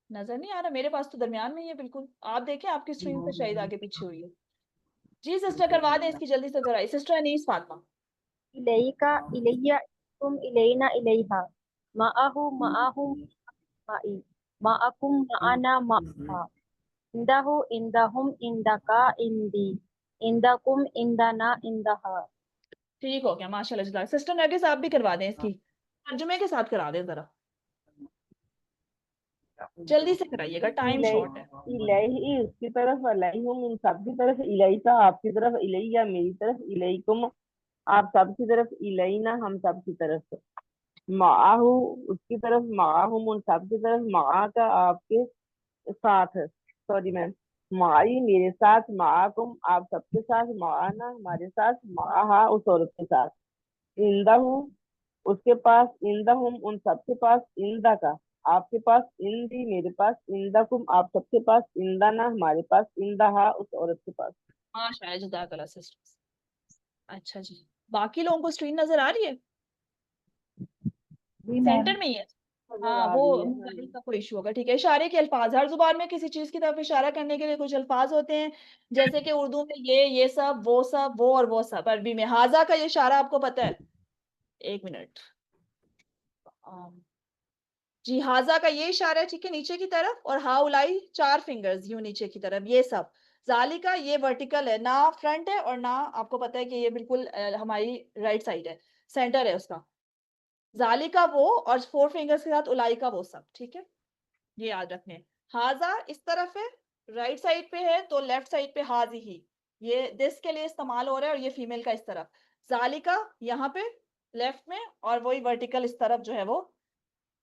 नजर नहीं आ रहा मेरे पास तो दरमियान में ही है बिल्कुल, आप देखें आपकी स्क्रीन पे शायद आगे पीछे हुई है। जी सिस्टर करवा दें इसकी जल्दी से दोहराई, सिस्टर अनीस फातिमा। इलैका, इलैया, तुम, इलैना, इलैहा, माअहु, माअहुम, माई, माअकुम, माअना, माआ, इंदहु, इंदहुम, इंदका, इंदी, इंदकुम, इंदना, इंदहा। ठीक हो गया माशाल्लाह जज़ाक। सिस्टर नरगिस आप भी करवा दें इसकी तर्जुमे के साथ करा दें जरा, जल्दी से कराइएगा टाइम शॉर्ट है। इलैहि उसकी तरफ, अलैहुम इन सब की तरफ, इलैका आपकी तरफ, इलैया मेरी तरफ, इलैकुम आप सब की तरफ, इलैना हम सब की तरफ, माहू उसकी तरफ, माहुम उन सब की तरफ, मा का आपके साथ, सॉरी मैम, माई मेरे साथ, माकुम आप सबके साथ, माना हमारे साथ, माहा उस औरत के साथ, इंदहू उसके पास, इंदहुम उन सबके पास, इंदा का आपके पास, इंदी मेरे पास, इंदकुम आप सबके पास, इंदाना हमारे पास, इंदहा उस औरत के पास। माशाल्लाह जज़ाकल्लाह सिस्टर। अच्छा जी बाकी लोगों को स्क्रीन नजर आ रही है? जी मैम। सेंटर में ही है? नजर हाँ आ वो रही है, हाँ मोबाइल जी। का कोई इशू होगा, ठीक है। इशारे के अल्फाज, हर जुबान में किसी चीज की तरफ इशारा करने के लिए कुछ अल्फाज होते हैं, जैसे कि उर्दू में ये सब, वो और वो सब। अरबी में हाजा का ये इशारा आपको पता है? एक मिनट। जी हाजा का ये इशारा है, ठीक है, नीचे की तरफ, और हाउलाई 4 फिंगर्स यूं नीचे की तरफ, ये सब। जालिका ये वर्टिकल है, ना फ्रंट है और ना आपको पता है कि ये बिल्कुल हमारी राइट साइड है, सेंटर है उसका। जालिका वो, और 4 फिंगर्स के साथ उलाई का वो सब, ठीक है, ये याद रखने हैं। हाजा इस तरफ है, राइट साइड पे है, तो लेफ्ट साइड पे हाजी ही, ये दिस के लिए इस्तेमाल हो रहा है, और ये फीमेल का इस तरफ। जालिका यहाँ पे लेफ्ट में, और वही वर्टिकल इस तरफ जो है वो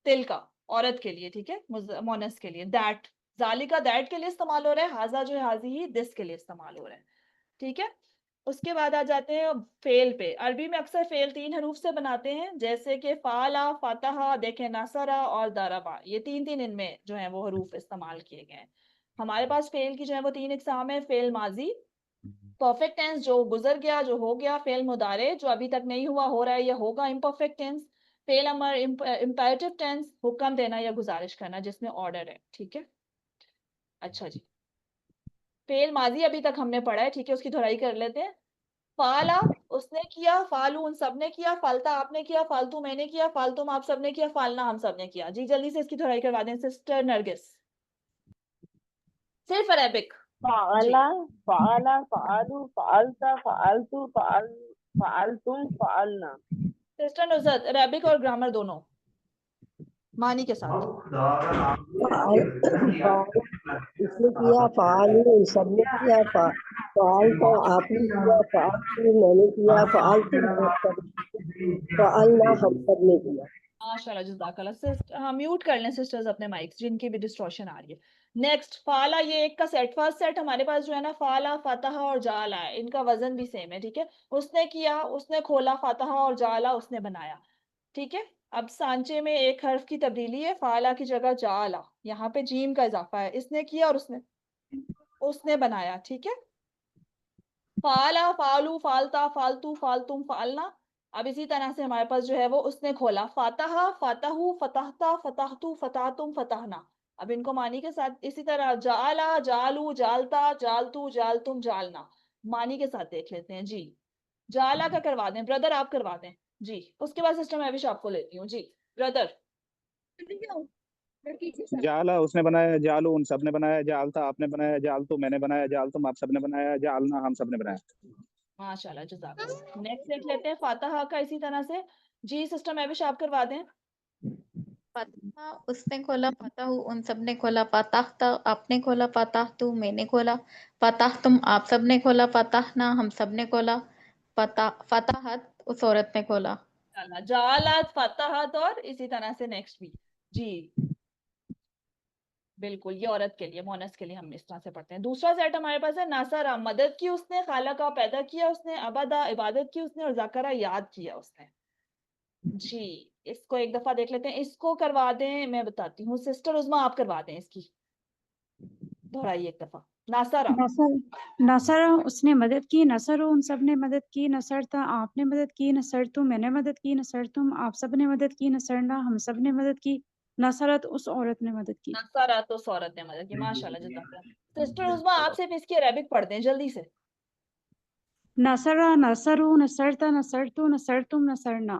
तिल का, औरत के लिए, ठीक है, मोनस के लिए। दैट, जालिका दैट के लिए इस्तेमाल हो रहा है, हाजा जो है हाजी ही दिस के लिए इस्तेमाल हो रहा है, ठीक है। उसके बाद आ जाते हैं फेल पे। अरबी में अक्सर फेल 3 हरूफ से बनाते हैं, जैसे कि फाला, फातहा, देखें नसरा और दरबा, ये 3 इनमें जो है वो हरूफ इस्तेमाल किए गए हैं। हमारे पास फेल की जो है वो 3 इकसाम है, फेल माजी, परफेक्ट टेंस जो गुजर गया, जो हो गया, फेल मुदारे जो अभी तक नहीं हुआ, हो रहा है या होगा, इम्परफेक्ट टेंस, फेल अमर, इम्पेरेटिव टेंस, हुक्म देना या गुजारिश करना जिसमें ऑर्डर है, ठीक है। अच्छा जी, फेल माजी अभी तक हमने पढ़ा है, ठीक है, उसकी दोहराई कर लेते हैं। फाला उसने किया, फालू उन सबने किया, फालता आपने किया, फालतू मैंने किया, फालतुम आप सबने किया, फालना हम सबने किया। जी जल्दी से इसकी दोहराई करवा दें सिस्टर नरगिस, सिर्फ अरेबिक। जी फाला, फाला, फालू, फालता, फालतू, फालतुम, फालना। सिस्टर नुसरत अरेबिक और ग्रामर दोनों मानी के साथ। इसने किया, फाल सबने किया, फाल तो आपने किया, फाल मैंने किया, फाल तुम आप सब, फाल ना हम सब ने किया। माशाल्लाह जज़ाकल्लाह। सिस्टर हाँ म्यूट कर लें सिस्टर्स अपने माइक्स जिनकी भी डिस्टॉर्शन आ रही है। नेक्स्ट फाला, ये एक का सेट, फर्स्ट सेट हमारे पास जो है ना फाला, फतहा और जाला है, इनका वजन भी सेम है, ठीक है। उसने किया, उसने खोला, फतहा और जाला उसने बनाया, ठीक है। अब सांचे में एक हर्फ की तब्दीली है, फाला की जगह जाला, यहाँ पे जीम का इजाफा है, इसने किया और उसने बनाया, ठीक है। फाला, फालू, फालता, फालतू, फालतुम, फालना। अब इसी तरह से हमारे पास जो है वो उसने खोला, फातहा, फातहू, फतहता, फतहतू, फतहतुम, फतहना। अब इनको मानी के साथ इसी तरह जाला, जालू, जालता, जालतू, जालतुम, जालना मानी के साथ देख लेते हैं जी। जाला का करवा दें ब्रदर, आप करवा दें जी, उसके बाद सिस्टम मैं भी आपको लेती हूँ जी ब्रदर। जाला उसने बनाया, जालू उन सब ने बनाया, जालता आपने बनाया, जालतू मैंने बनाया, जालतुम आप सबने बनाया, जालना हम सब ने बनाया। माशाल्लाह जज़ाकल्लाह। नेक्स्ट देख लेते हैं फातहा का इसी तरह से जी, सिस्टम मैं भी आप करवा दें। फतहा उसने खोला, फतहू उन सब ने खोला, फतहता आपने खोला, फतहतू मैंने खोला, फतहतुम आप सब ने खोला, फतहना हम सब ने खोला, फतहत उस औरत ने खोला। जालत, फतहत और इसी तरह से नेक्स्ट भी जी बिल्कुल, ये औरत के लिए, मोनस के लिए हम इस तरह से पढ़ते हैं। दूसरा सेट हमारे पास है नासरा, मदद की उसने, खाला का पैदा किया उसने, अबदा इबादत की उसने, और जकरा याद किया उसने जी। इसको एक दफा देख लेते हैं, इसको करवा दें, मैं बताती हूँ सिस्टर उज़मा आप करवा दें इसकी दोहराई एक दफा। नासरा, नसर उसने मदद की, नसर उन सब ने मदद की, नसरता आपने मदद की, नसर तुम मैंने मदद की, नसर तुम आप सब ने मदद की, नसरना हम सब ने मदद की, नसरत उस औरत ने मदद की। नासरा तो उस औरत ने मदद की, माशाल्लाह जज़ाकल्लाह। सिस्टर उज़मा आप सिर्फ इसकी अरेबिक पढ़ दें जल्दी से। नसरा, नसरु, नसरता, नसरतु, नसरतुम, नसरना।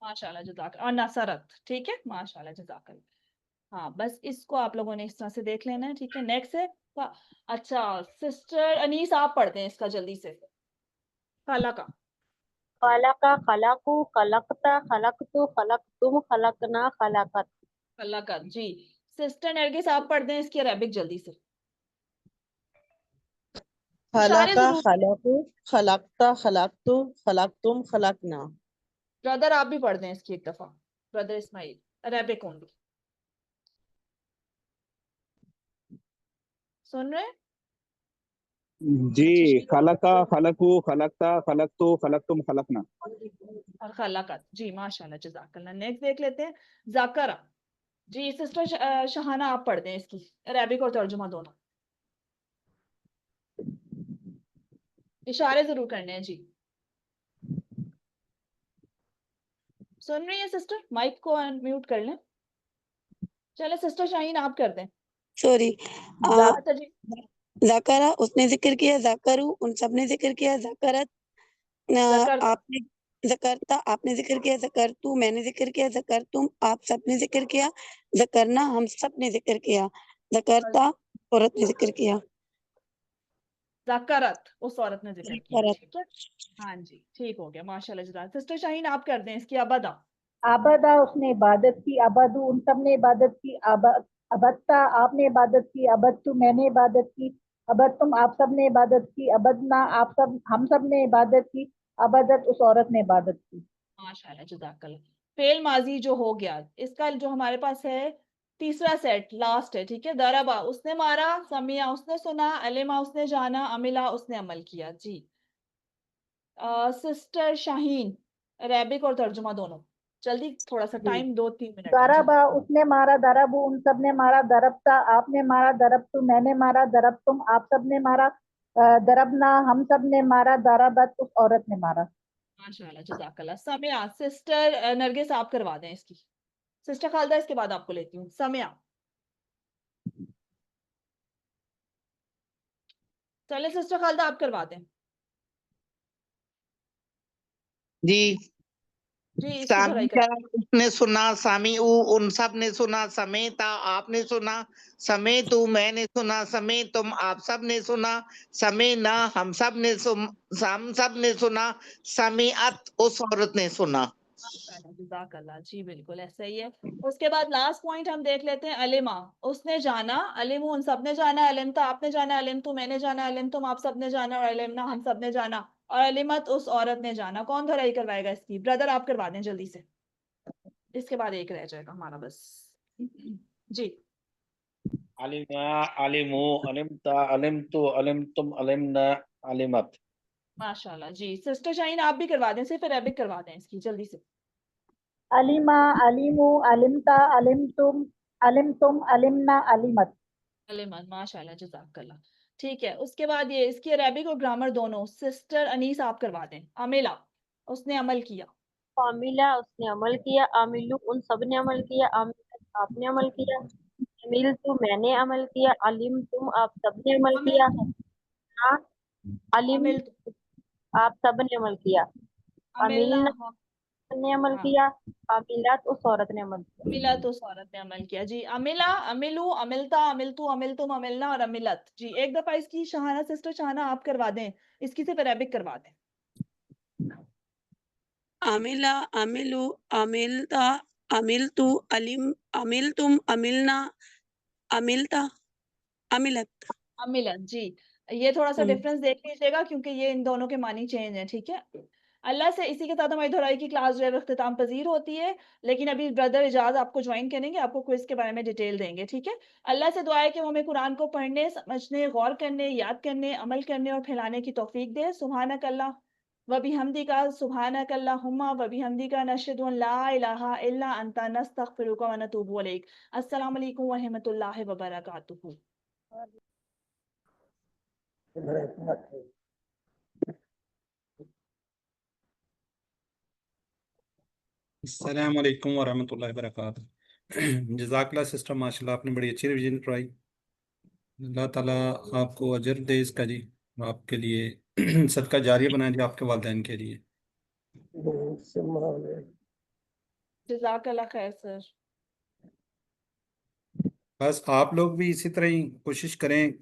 माशाल्लाह जज़ाकल्लाह। और नसरत, ठीक है, माशाल्लाह जज़ाकल्लाह। हाँ बस इसको आप लोगों ने इस तरह से देख लेना है, ठीक है। नेक्स्ट है अच्छा सिस्टर अनीस आप पढ़ते हैं इसका जल्दी से। खाला का खलका, खलकू, खलकता, खलकतु, खलकतुम, खलकना, खलकत। खाला का जी। सिस्टर नरगिस आप पढ़ दें इसकी अरेबिक जल्दी से। इशारे खलका, जरूर, खलकू, खलकता, खलकतु, खलकतुम, खलकना। ब्रदर आप भी पढ़ दें इसकी एक दफा, ब्रदर इस्माइल, अरेबिक ओनली। सुन रहे हैं? जी अच्छा खलका, खलकू, खलकता, खलकतू, खलकतुम, खलकना। और खाला का जी, माशाल्लाह जज़ाकल्लाह। नेक्स्ट देख लेते हैं जाकरा जी। सिस्टर शहाना आप पढ़ दें इसकी अरेबिक और तर्जुमा दोनों। इशारे जरूर करने हैं जी। सुन रही है सिस्टर? माइक को अनम्यूट कर लें। चले सिस्टर शाहीन आप कर दें। सॉरी, अच्छा जी, ज़करा उसने जिक्र किया, ज़करू उन सब ने जिक्र किया, ज़करत ज़करता आपने ज़करता आपने जिक्र किया, ज़करतू मैंने जिक्र किया, ज़करतुम आप सब ने जिक्र किया, ज़करना हम सब ने जिक्र किया, ज़करता औरत ने जिक्र किया, ज़करत उस औरत ने जिक्र किया, ज़करत ठीक है। हाँ जी ठीक हो गया, माशाल्लाह जज़ाक। सिस्टर शाहीन आप कर दें इसकी अबदा। आबदा उसने इबादत की, अबदू उन सब ने इबादत की, अबत्ता आपने इबादत की, अबत्तु मैंने इबादत की, अबत्तुम आप सब ने इबादत की, अबदना आप सब हम सब ने इबादत की, अबदत उस औरत ने इबादत की। माशाल्लाह जज़ाकल्लाह। फेल माजी जो हो गया, इसका जो हमारे पास है तीसरा सेट लास्ट है, ठीक है। दरबा उसने मारा, समिया उसने सुना, अलिमा उसने जाना, अमिला उसने अमल किया जी। सिस्टर शाहीन अरेबिक और तर्जुमा दोनों जल्दी, थोड़ा सा टाइम 2-3 मिनट है जी। दरबा उसने मारा, दरबू उन सब ने मारा, दरबता आपने मारा, दरबतु मैंने मारा, दरबतुम आप सब ने मारा, दरबना हम सब ने मारा, दरबत उस औरत ने मारा। माशाल्लाह, जज़ाकल्लाह। समिया, सिस्टर नरगिस आप करवा दें इसकी। सिस्टर खालदा इसके बाद आपको लेती हूँ। समिया। चले सिस्टर खालदा आप करवा दें। जी। जी, इसकी दोहराई सामी कर। उसने सुना, सामी उन सब ने सुना, समेता आपने सुना, समय तू मैंने सुना, समय तुम आप सब ने सुना, समय ना हम सब ने सुना, समीअत उस औरत ने सुना। जज़ाकल्लाह, जी बिल्कुल ऐसा ही है। उसके बाद लास्ट पॉइंट हम देख लेते हैं, अलिमा। उसने जाना, अलिमु उन सब ने जाना, अलिमता आपने जाना, अलिमतु मैंने जाना, अलिमतुम आप सब ने जाना और अलिमना हम सब ने जाना और अलिमत उस औरत ने जाना। कौन दोहराई करवाएगा इसकी? ब्रदर आप करवा दें जल्दी से। इसके बाद एक रह जाएगा हमारा बस। जी। अलिमा, अलिमु, अलिमता, अलिमतु, अलिमतुम, अलिमना, अलिमत। माशाल्लाह जी। सिस्टर शाहीन आप भी करवा दें, सिर्फ अरेबिक करवा दें इसकी जल्दी से। अलिमा, अलिमु, अलिमता, अलिमतुम, अलिमतुम, अलिमना, अलिमत। अलिमत, माशाल्लाह, जज़ाकल्लाह। ठीक है, उसके बाद ये इसकी अरेबिक और ग्रामर दोनों सिस्टर अनीस आप करवा दें। अमिला, उसने अमल किया। आमिला उसने अमल किया, आमिलू उन सब ने अमल किया, आमिल आपने अमल किया, अमिल तू मैंने अमल किया, अलिम तुम आप सब ने अमल किया, हाँ अलिम अमिल आप सब ने अमल किया, अमिलना अमिलना ने अमल हाँ, किया, अमिलत उस औरत ने अमल किया। अमिला तो उस औरत ने अमल किया। जी, अमिला, अमिलू, अमिलता, अमिलतू, अमिलतुम, अमिलना और अमिलत। जी, एक दफा इसकी शहाना सिस्टर शहाना आप करवा दें, इसकी सिर्फ अरेबिक करवा दें। अमिला, अमिलु, अमिलता, अमिलतु, अलिम, अमिलतुम, अमिलना, अमिलता, अमिलत। अमिलत, जी। ये थोड़ा सा डिफरेंस देख लीजिएगा क्योंकि ये इन दोनों के मानी चेंज है, ठीक है। अल्लाह से इसी के साथ हमारी दोहराई की क्लास जो है वो इख्तिताम पजीर होती है, लेकिन अभी ब्रदर इजाज आपको ज्वाइन करेंगे, आपको क्विज के बारे में डिटेल देंगे, ठीक है। अल्लाह से दुआ है कि वो हमें कुरान को पढ़ने, समझने, गौर करने, याद करने, अमल करने और फैलाने की तौफीक दे। सुभानक अल्लाह व बिहम्दिका, सुभानक अल्लाहुम्मा व बिहम्दिका, नशहदु अन ला इलाहा इल्ला अंता, नस्तगफिरुका व नतूबु इलैक। अस्सलामु अलैकुम व रहमतुल्लाहि व बरकातुहू। अस्सलाम वालेकुम वरहमतुल्लाहि वबरकातुहू। जज़ाकल्लाह सिस्टर, माशाल्लाह आपने बड़ी अच्छी रिवीजन कराई। अल्लाह ताला आपको अजर दे इसका जी, आपके लिए सदका जारिया बनाए जी, आपके वालिदैन के लिए। जज़ाकल्लाह खैर सर। बस आप लोग भी इसी तरह ही कोशिश करें,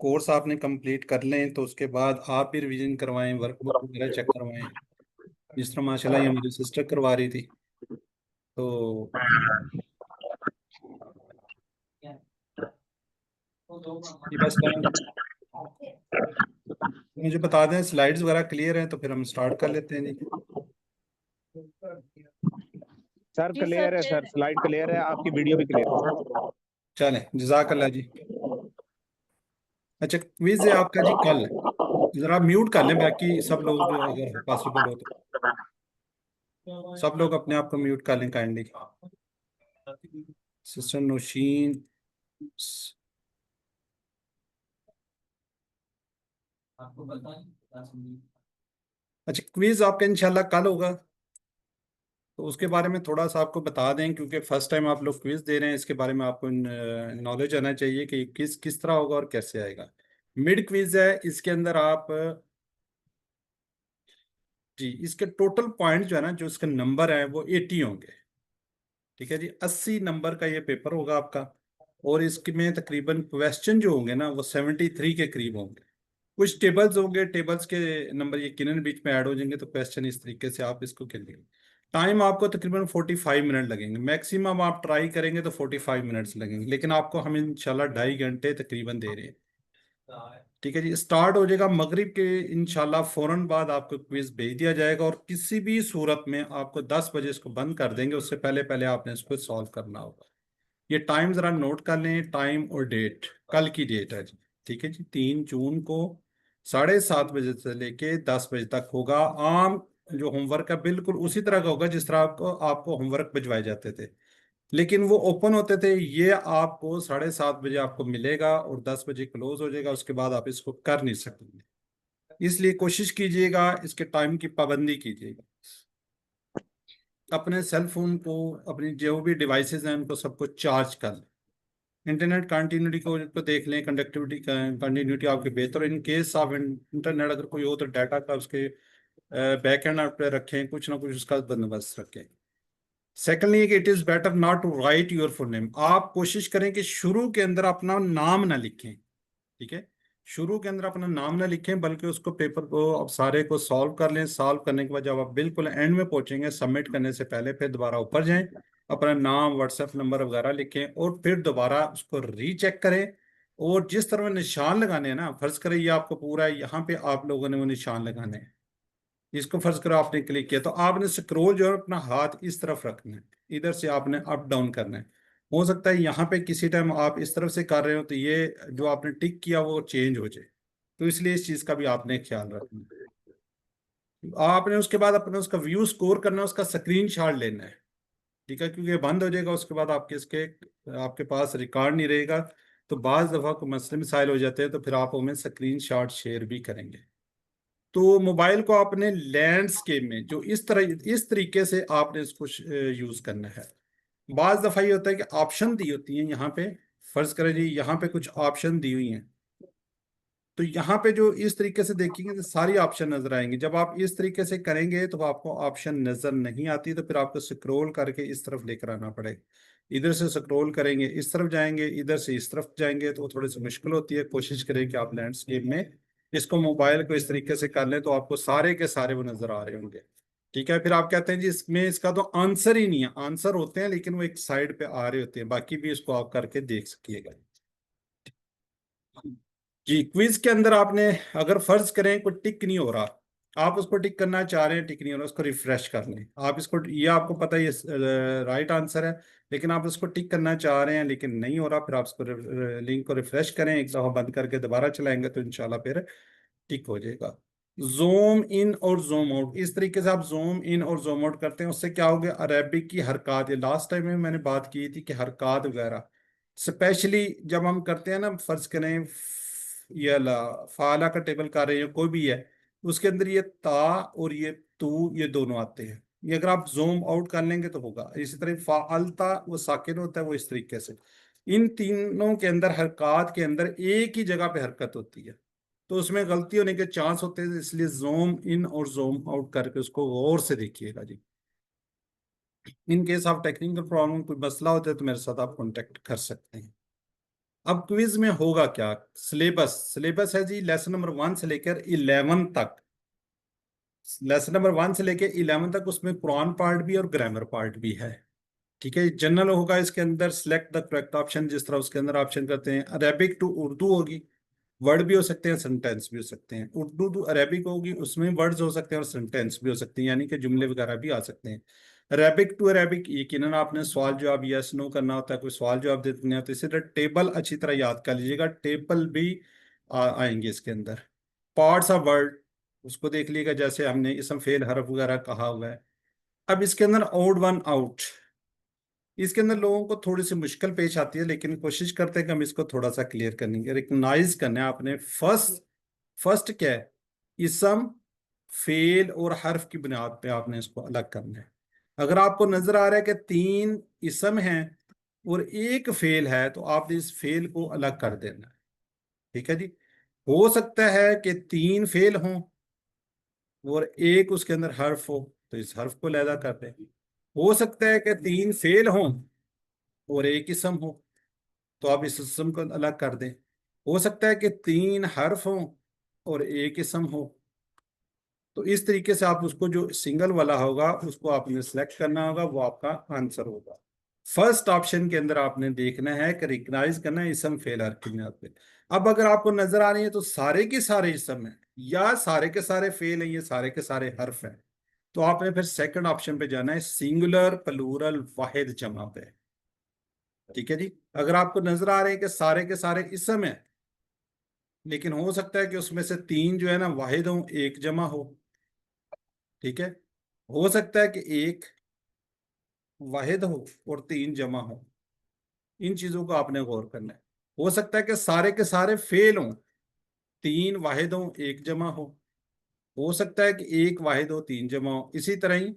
कोर्स आपने कंप्लीट कर लें तो उसके बाद आप भी रिवीजन करवाएं, वर्कबुक वगैरह चेक करवाएं, जिस तरह माशाल्लाह ये हमारी सिस्टर करवा रही थी। तो ये बस मुझे बता दें स्लाइड्स वगैरह क्लियर हैं तो फिर हम स्टार्ट कर लेते हैं जी। सर जी क्लियर है सर, स्लाइड क्लियर है, आपकी वीडियो भी क्लियर है। चलें, जज़ाकल्लाह जी। अच्छा, क्विज है आपका जी कल, जरा म्यूट कर लें बाकी सब लोग, जो अगर पॉसिबल हो तो सब लोग अपने आप को म्यूट कर लें काइंडली। सिस्टर नौशीन, अच्छा क्विज आपका इंशाल्लाह कल होगा, तो उसके बारे में थोड़ा सा आपको बता दें, क्योंकि फर्स्ट टाइम आप लोग क्विज दे रहे हैं, इसके बारे में आपको नॉलेज आना चाहिए कि किस तरह होगा और कैसे आएगा। मिड क्विज है, इसके अंदर आप जी इसके टोटल पॉइंट जो है ना, जो इसका नंबर है वो 80 होंगे, ठीक है जी। 80 नंबर का ये पेपर होगा आपका, और इसमें तकरीबन क्वेश्चन जो होंगे ना वो 73 के करीब होंगे। कुछ टेबल्स होंगे, टेबल्स के नंबर यकीनन बीच में ऐड हो जाएंगे, तो क्वेश्चन इस तरीके से आप इसको खेलेंगे। टाइम आपको तकरीबन 45 मिनट लगेंगे, मैक्सिमम आप ट्राई करेंगे तो 45 मिनट्स लगेंगे, लेकिन आपको हम इंशाल्लाह 2.5 घंटे तकरीबन दे रहे हैं, ठीक है जी। स्टार्ट हो जाएगा मगरिब के इंशाल्लाह फौरन बाद, आपको क्विज भेज दिया जाएगा, और किसी भी सूरत में आपको 10 बजे इसको बंद कर देंगे, उससे पहले पहले आपने इसको सॉल्व करना होगा। ये टाइम जरा नोट कर लें, टाइम और डेट, कल की डेट है जी, ठीक है जी। 3 जून को 7:30 बजे से लेके 10 बजे तक होगा। आम जो होमवर्क है बिल्कुल उसी तरह का होगा जिस तरह आपको होमवर्क भिजवाए जाते थे, लेकिन वो ओपन होते थे। ये आपको 7:30 बजे आपको मिलेगा और 10 बजे क्लोज हो जाएगा, उसके बाद आप इसको कर नहीं सकेंगे। इसलिए कोशिश कीजिएगा, इसके टाइम की पाबंदी कीजिएगा। अपने सेल फोन को, अपनी जो भी डिवाइसेस हैं उनको सबको चार्ज कर लें। इंटरनेट कंटिन्यूटी को देख लें, कंडक्टिविटी कंटिन्यूटी आपकी बेहतर। इन केस ऑफ इंटरनेट अगर कोई हो तो डाटा का उसके बैक एंड पे रखें, कुछ ना कुछ उसका बंदोबस्त रखें। Secondly, it is better not to write your full name. आप कोशिश करें कि शुरू के अंदर अपना नाम ना लिखें, ठीक है, शुरू के अंदर अपना नाम ना लिखें, बल्कि उसको पेपर को अब सारे को सॉल्व कर लें। सॉल्व करने के बाद जब आप बिल्कुल एंड में पहुंचेंगे, सबमिट करने से पहले फिर दोबारा ऊपर जाएं, अपना नाम, व्हाट्सएप नंबर वगैरह लिखें और फिर दोबारा उसको रीचेक करें। और जिस तरह निशान लगाने हैं ना, फर्ज करें ये आपको पूरा यहाँ पे आप लोगों ने वो निशान लगाने हैं, इसको फर्ज करो आपने क्लिक किया तो आपने स्क्रॉल जो है अपना हाथ इस तरफ रखना है, इधर से आपने अप डाउन करना है। हो सकता है यहाँ पे किसी टाइम आप इस तरफ से कर रहे हो तो ये जो आपने टिक किया वो चेंज हो जाए, तो इसलिए इस चीज का भी आपने ख्याल रखना है। आपने उसके बाद अपने उसका व्यू स्कोर करना है, उसका स्क्रीन शॉट लेना है, ठीक है, क्योंकि बंद हो जाएगा उसके बाद आपके पास रिकॉर्ड नहीं रहेगा। तो बाज दफा को मसले मसाइल हो जाते हैं, तो फिर आप हमें स्क्रीन शॉट शेयर भी करेंगे। तो मोबाइल को आपने लैंडस्केप में जो इस तरीके से आपने इसको यूज करना है। बाज दफा ये होता है कि ऑप्शन दी होती है यहाँ पे, फर्ज करें जी यहाँ पे कुछ ऑप्शन दी हुई हैं, तो यहाँ पे जो इस तरीके से देखेंगे तो सारी ऑप्शन नजर आएंगी। जब आप इस तरीके से करेंगे तो आपको ऑप्शन नजर नहीं आती, तो फिर आपको स्क्रॉल करके इस तरफ लेकर आना पड़ेगा। इधर से स्क्रॉल करेंगे इस तरफ जाएंगे, इधर से इस तरफ जाएंगे, तो थोड़ी सी मुश्किल होती है। कोशिश करें कि आप लैंडस्केप में इसको मोबाइल को इस तरीके से कर लें तो आपको सारे के सारे वो नजर आ रहे होंगे, ठीक है। फिर आप कहते हैं जी इसमें इसका तो आंसर ही नहीं है, आंसर होते हैं लेकिन वो एक साइड पे आ रहे होते हैं, बाकी भी इसको आप करके देख सकिएगा। जी, क्विज के अंदर आपने अगर फर्ज करें कोई टिक नहीं हो रहा, आप उसको टिक करना चाह रहे हैं, टिक नहीं हो रहा, उसको रिफ्रेश कर लें। आप इसको, ये आपको पता है ये राइट आंसर है, लेकिन आप उसको टिक करना चाह रहे हैं लेकिन नहीं हो रहा, फिर आप उसको लिंक को रिफ्रेश करें, एक दफा बंद करके दोबारा चलाएंगे तो इंशाल्लाह फिर टिक हो जाएगा। जूम इन और जूम आउट, इस तरीके से आप जूम इन और जूम आउट करते हैं, उससे क्या हो गया, अरेबिक की हरकत, ये लास्ट टाइम में मैंने बात की थी कि हरकत वगैरह स्पेशली जब हम करते हैं ना, फर्ज करें ये फाला का टेबल कर रहे हैं कोई भी है, उसके अंदर ये ता और ये तू ये दोनों आते हैं, ये अगर आप जूम आउट कर लेंगे तो होगा। इसी तरह फालता वो साकिन होता है, वो इस तरीके से। इन तीनों के अंदर हरकत के अंदर एक ही जगह पे हरकत होती है, तो उसमें गलती होने के चांस होते हैं, इसलिए जूम इन और जूम आउट करके उसको गौर से देखिएगा जी। In case of technical problem कोई मसला होता है तो मेरे साथ आप कांटेक्ट कर सकते हैं। अब क्विज में होगा क्या, सिलेबस है जी लेसन नंबर 1 से लेकर 11 तक। लेसन नंबर 1 से लेकर 11 तक उसमें कुरान पार्ट भी और ग्रामर पार्ट भी है, ठीक है। जनरल होगा इसके अंदर सिलेक्ट द करेक्ट ऑप्शन, जिस तरह उसके अंदर ऑप्शन करते हैं। अरेबिक टू उर्दू होगी, वर्ड भी हो सकते हैं, सेंटेंस भी हो सकते हैं। उर्दू टू अरेबिक होगी, उसमें वर्ड्स हो सकते हैं और सेंटेंस भी हो सकते हैं, यानी कि जुमले वगैरह भी आ सकते हैं। अरेबिक टू अरेबिक यकीनन आपने सवाल जवाब यस नो करना होता है, कोई सवाल जवाब देने होते हैं। इसी तरह टेबल अच्छी तरह याद कर लीजिएगा, टेबल भी आएंगे इसके अंदर। पार्ट्स ऑफ वर्ड उसको देख लीजिएगा, जैसे हमने इसम फेल हरफ वगैरह कहा हुआ है। अब इसके अंदर ओड वन आउट, इसके अंदर लोगों को थोड़ी सी मुश्किल पेश आती है, लेकिन कोशिश करते हैं कि हम इसको थोड़ा सा क्लियर करने की, रिकग्नाइज करना है आपने। फर्स्ट क्या है, इसम फेल और हर्फ की बुनियाद पे आपने इसको अलग करना है। अगर आपको नजर आ रहा है कि 3 इसम हैं और 1 फेल है, तो आपने इस फेल को अलग कर देना है, ठीक है जी। हो सकता है कि 3 फेल हों और 1 उसके अंदर हर्फ हो, तो इस हर्फ को अलग कर दें। हो सकता है कि 3 फेल हों और 1 इसम हो, तो आप इस इसम को अलग कर दें। हो सकता है कि 3 हर्फ हों और 1 इसम हो, तो इस तरीके से आप उसको जो सिंगल वाला होगा उसको आपने सेलेक्ट करना होगा, वो आपका आंसर होगा। फर्स्ट ऑप्शन के अंदर आपने देखना है कि रिकग्नाइज करना है इसम फेल हर्फ की बुनियाद पे। अब अगर आपको नजर आ रही है तो सारे के सारे इसम हैं या सारे के सारे फेल हैं, ये सारे के सारे हर्फ हैं, तो आपने फिर सेकंड ऑप्शन पे जाना है, सिंगुलर प्लूरल वाहिद जमा पे, ठीक है जी। अगर आपको नजर आ रहे हैं कि सारे के सारे इसम है, लेकिन हो सकता है कि उसमें से 3 जो है ना वाहिद हो, 1 जमा हो, ठीक है। हो सकता है कि 1 वाहिद हो और 3 जमा हो, इन चीजों को आपने गौर करना है। हो सकता है कि सारे के सारे फेल हों, 3 वाहिद हो 1 जमा हो, हो सकता है कि एक वाहिद हो तीन जमा हो। इसी तरह ही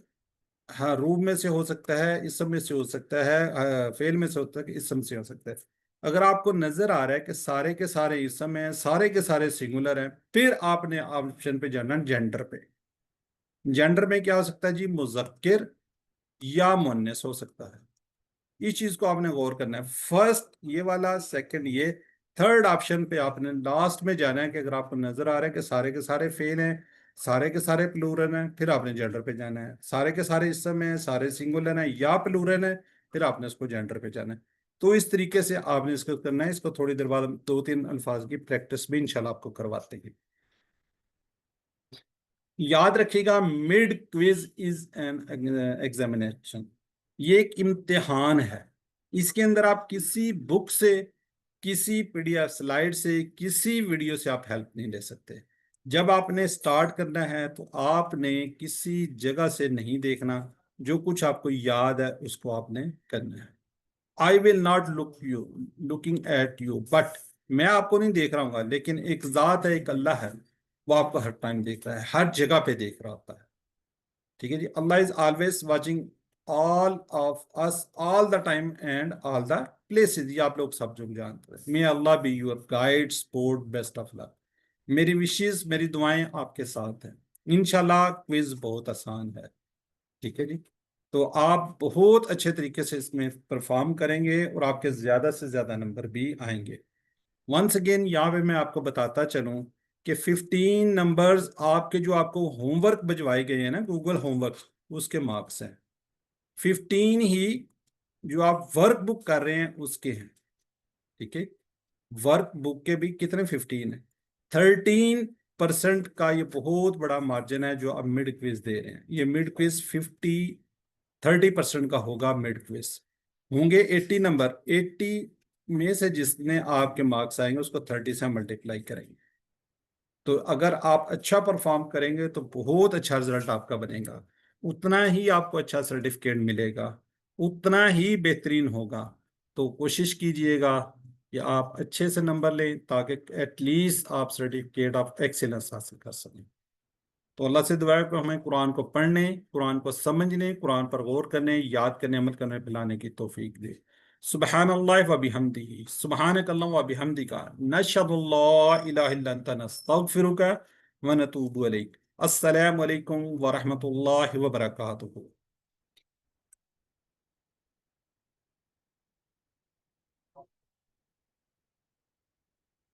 हाँ, रूब में से हो सकता है, इसम में से हो सकता है, फेल में से होता है, इसम से हो सकता है। अगर आपको नजर आ रहा है कि सारे के सारे इसम हैं, सारे के सारे सिंगुलर हैं, फिर आपने ऑप्शन पे जाना जेंडर पे। जेंडर में क्या हो सकता है जी, मुज़क्किर या मुन्नस हो सकता है। इस चीज को आपने गौर करना है। फर्स्ट ये वाला, सेकंड ये, थर्ड ऑप्शन पे आपने लास्ट में जाना है कि अगर आपको नजर आ रहा है कि सारे के सारे फेल हैं, सारे के सारे प्लूरल हैं, फिर आपने जेंडर पे जाना है। सारे के सारे इसम हैं, सारे सिंगुलर हैं या प्लूरल हैं, फिर आपने उसको जेंडर पे जाना है। तो इस तरीके से आपने इसको करना है। इसको थोड़ी देर बाद हम 2-3 अल्फाज की प्रैक्टिस भी इंशाल्लाह आपको करवाते हैं। याद रखिएगा, mid quiz is an examination, ये एक इम्तिहान है। इसके अंदर आप किसी बुक से, किसी पीडीएफ स्लाइड से, किसी वीडियो से आप हेल्प नहीं ले सकते। जब आपने स्टार्ट करना है तो आपने किसी जगह से नहीं देखना, जो कुछ आपको याद है उसको आपने करना है। I will not looking at you, but मैं आपको नहीं देख रहा हूँ, लेकिन एक जात है, एक अल्लाह है, वो आपको हर टाइम देख रहा है, हर जगह पे देख रहा होता है। ठीक है जी। Allah is always watching all of us all the time and all the places. ये आप लोग सब जो जानते हैं। May Allah be your guide, support, best of luck. मेरी विशेष, मेरी दुआएं आपके साथ हैं। इंशाल्लाह क्विज बहुत आसान है। ठीक है जी। तो आप बहुत अच्छे तरीके से इसमें परफॉर्म करेंगे और आपके ज्यादा से ज्यादा नंबर भी आएंगे। वंस अगेन यहाँ पे मैं आपको बताता चलूं कि 15 नंबर्स आपके जो आपको होमवर्क भिजवाए गए हैं ना, गूगल होमवर्क, उसके मार्क्स हैं। 15 ही जो आप वर्क बुक कर रहे हैं उसके हैं। ठीक है, वर्क बुक के भी कितने, 15 है। 13% का ये बहुत बड़ा मार्जिन है जो आप मिड क्विज दे रहे हैं। ये मिड क्विज 30% का होगा। मिड क्विज होंगे 80 नंबर। 80 में से जिसने आपके मार्क्स आएंगे उसको 30 से मल्टीप्लाई करेंगे। तो अगर आप अच्छा परफॉर्म करेंगे तो बहुत अच्छा रिजल्ट आपका बनेगा, उतना ही आपको अच्छा सर्टिफिकेट मिलेगा, उतना ही बेहतरीन होगा। तो कोशिश कीजिएगा कि आप अच्छे से नंबर लें ताकि एटलीस्ट आप सर्टिफिकेट ऑफ एक्सीलेंस हासिल कर सकें। तो अल्लाह से दुआ है कि हमें कुरान को पढ़ने, कुरान को समझने, कुरान पर गौर करने, याद करने, अमल करने, पिलाने की तौफीक दे। सुब्हानल्लाह व बिहम्दिही, सुब्हानकल्लाह व बिहम्दिका, नशहदु अल्ला इलाहा इल्ला अंता, नस्तगफिरुका व नतूबु इलैक। अस्सलामु अलैकुम व रहमतुल्लाहि व बरकातुहू।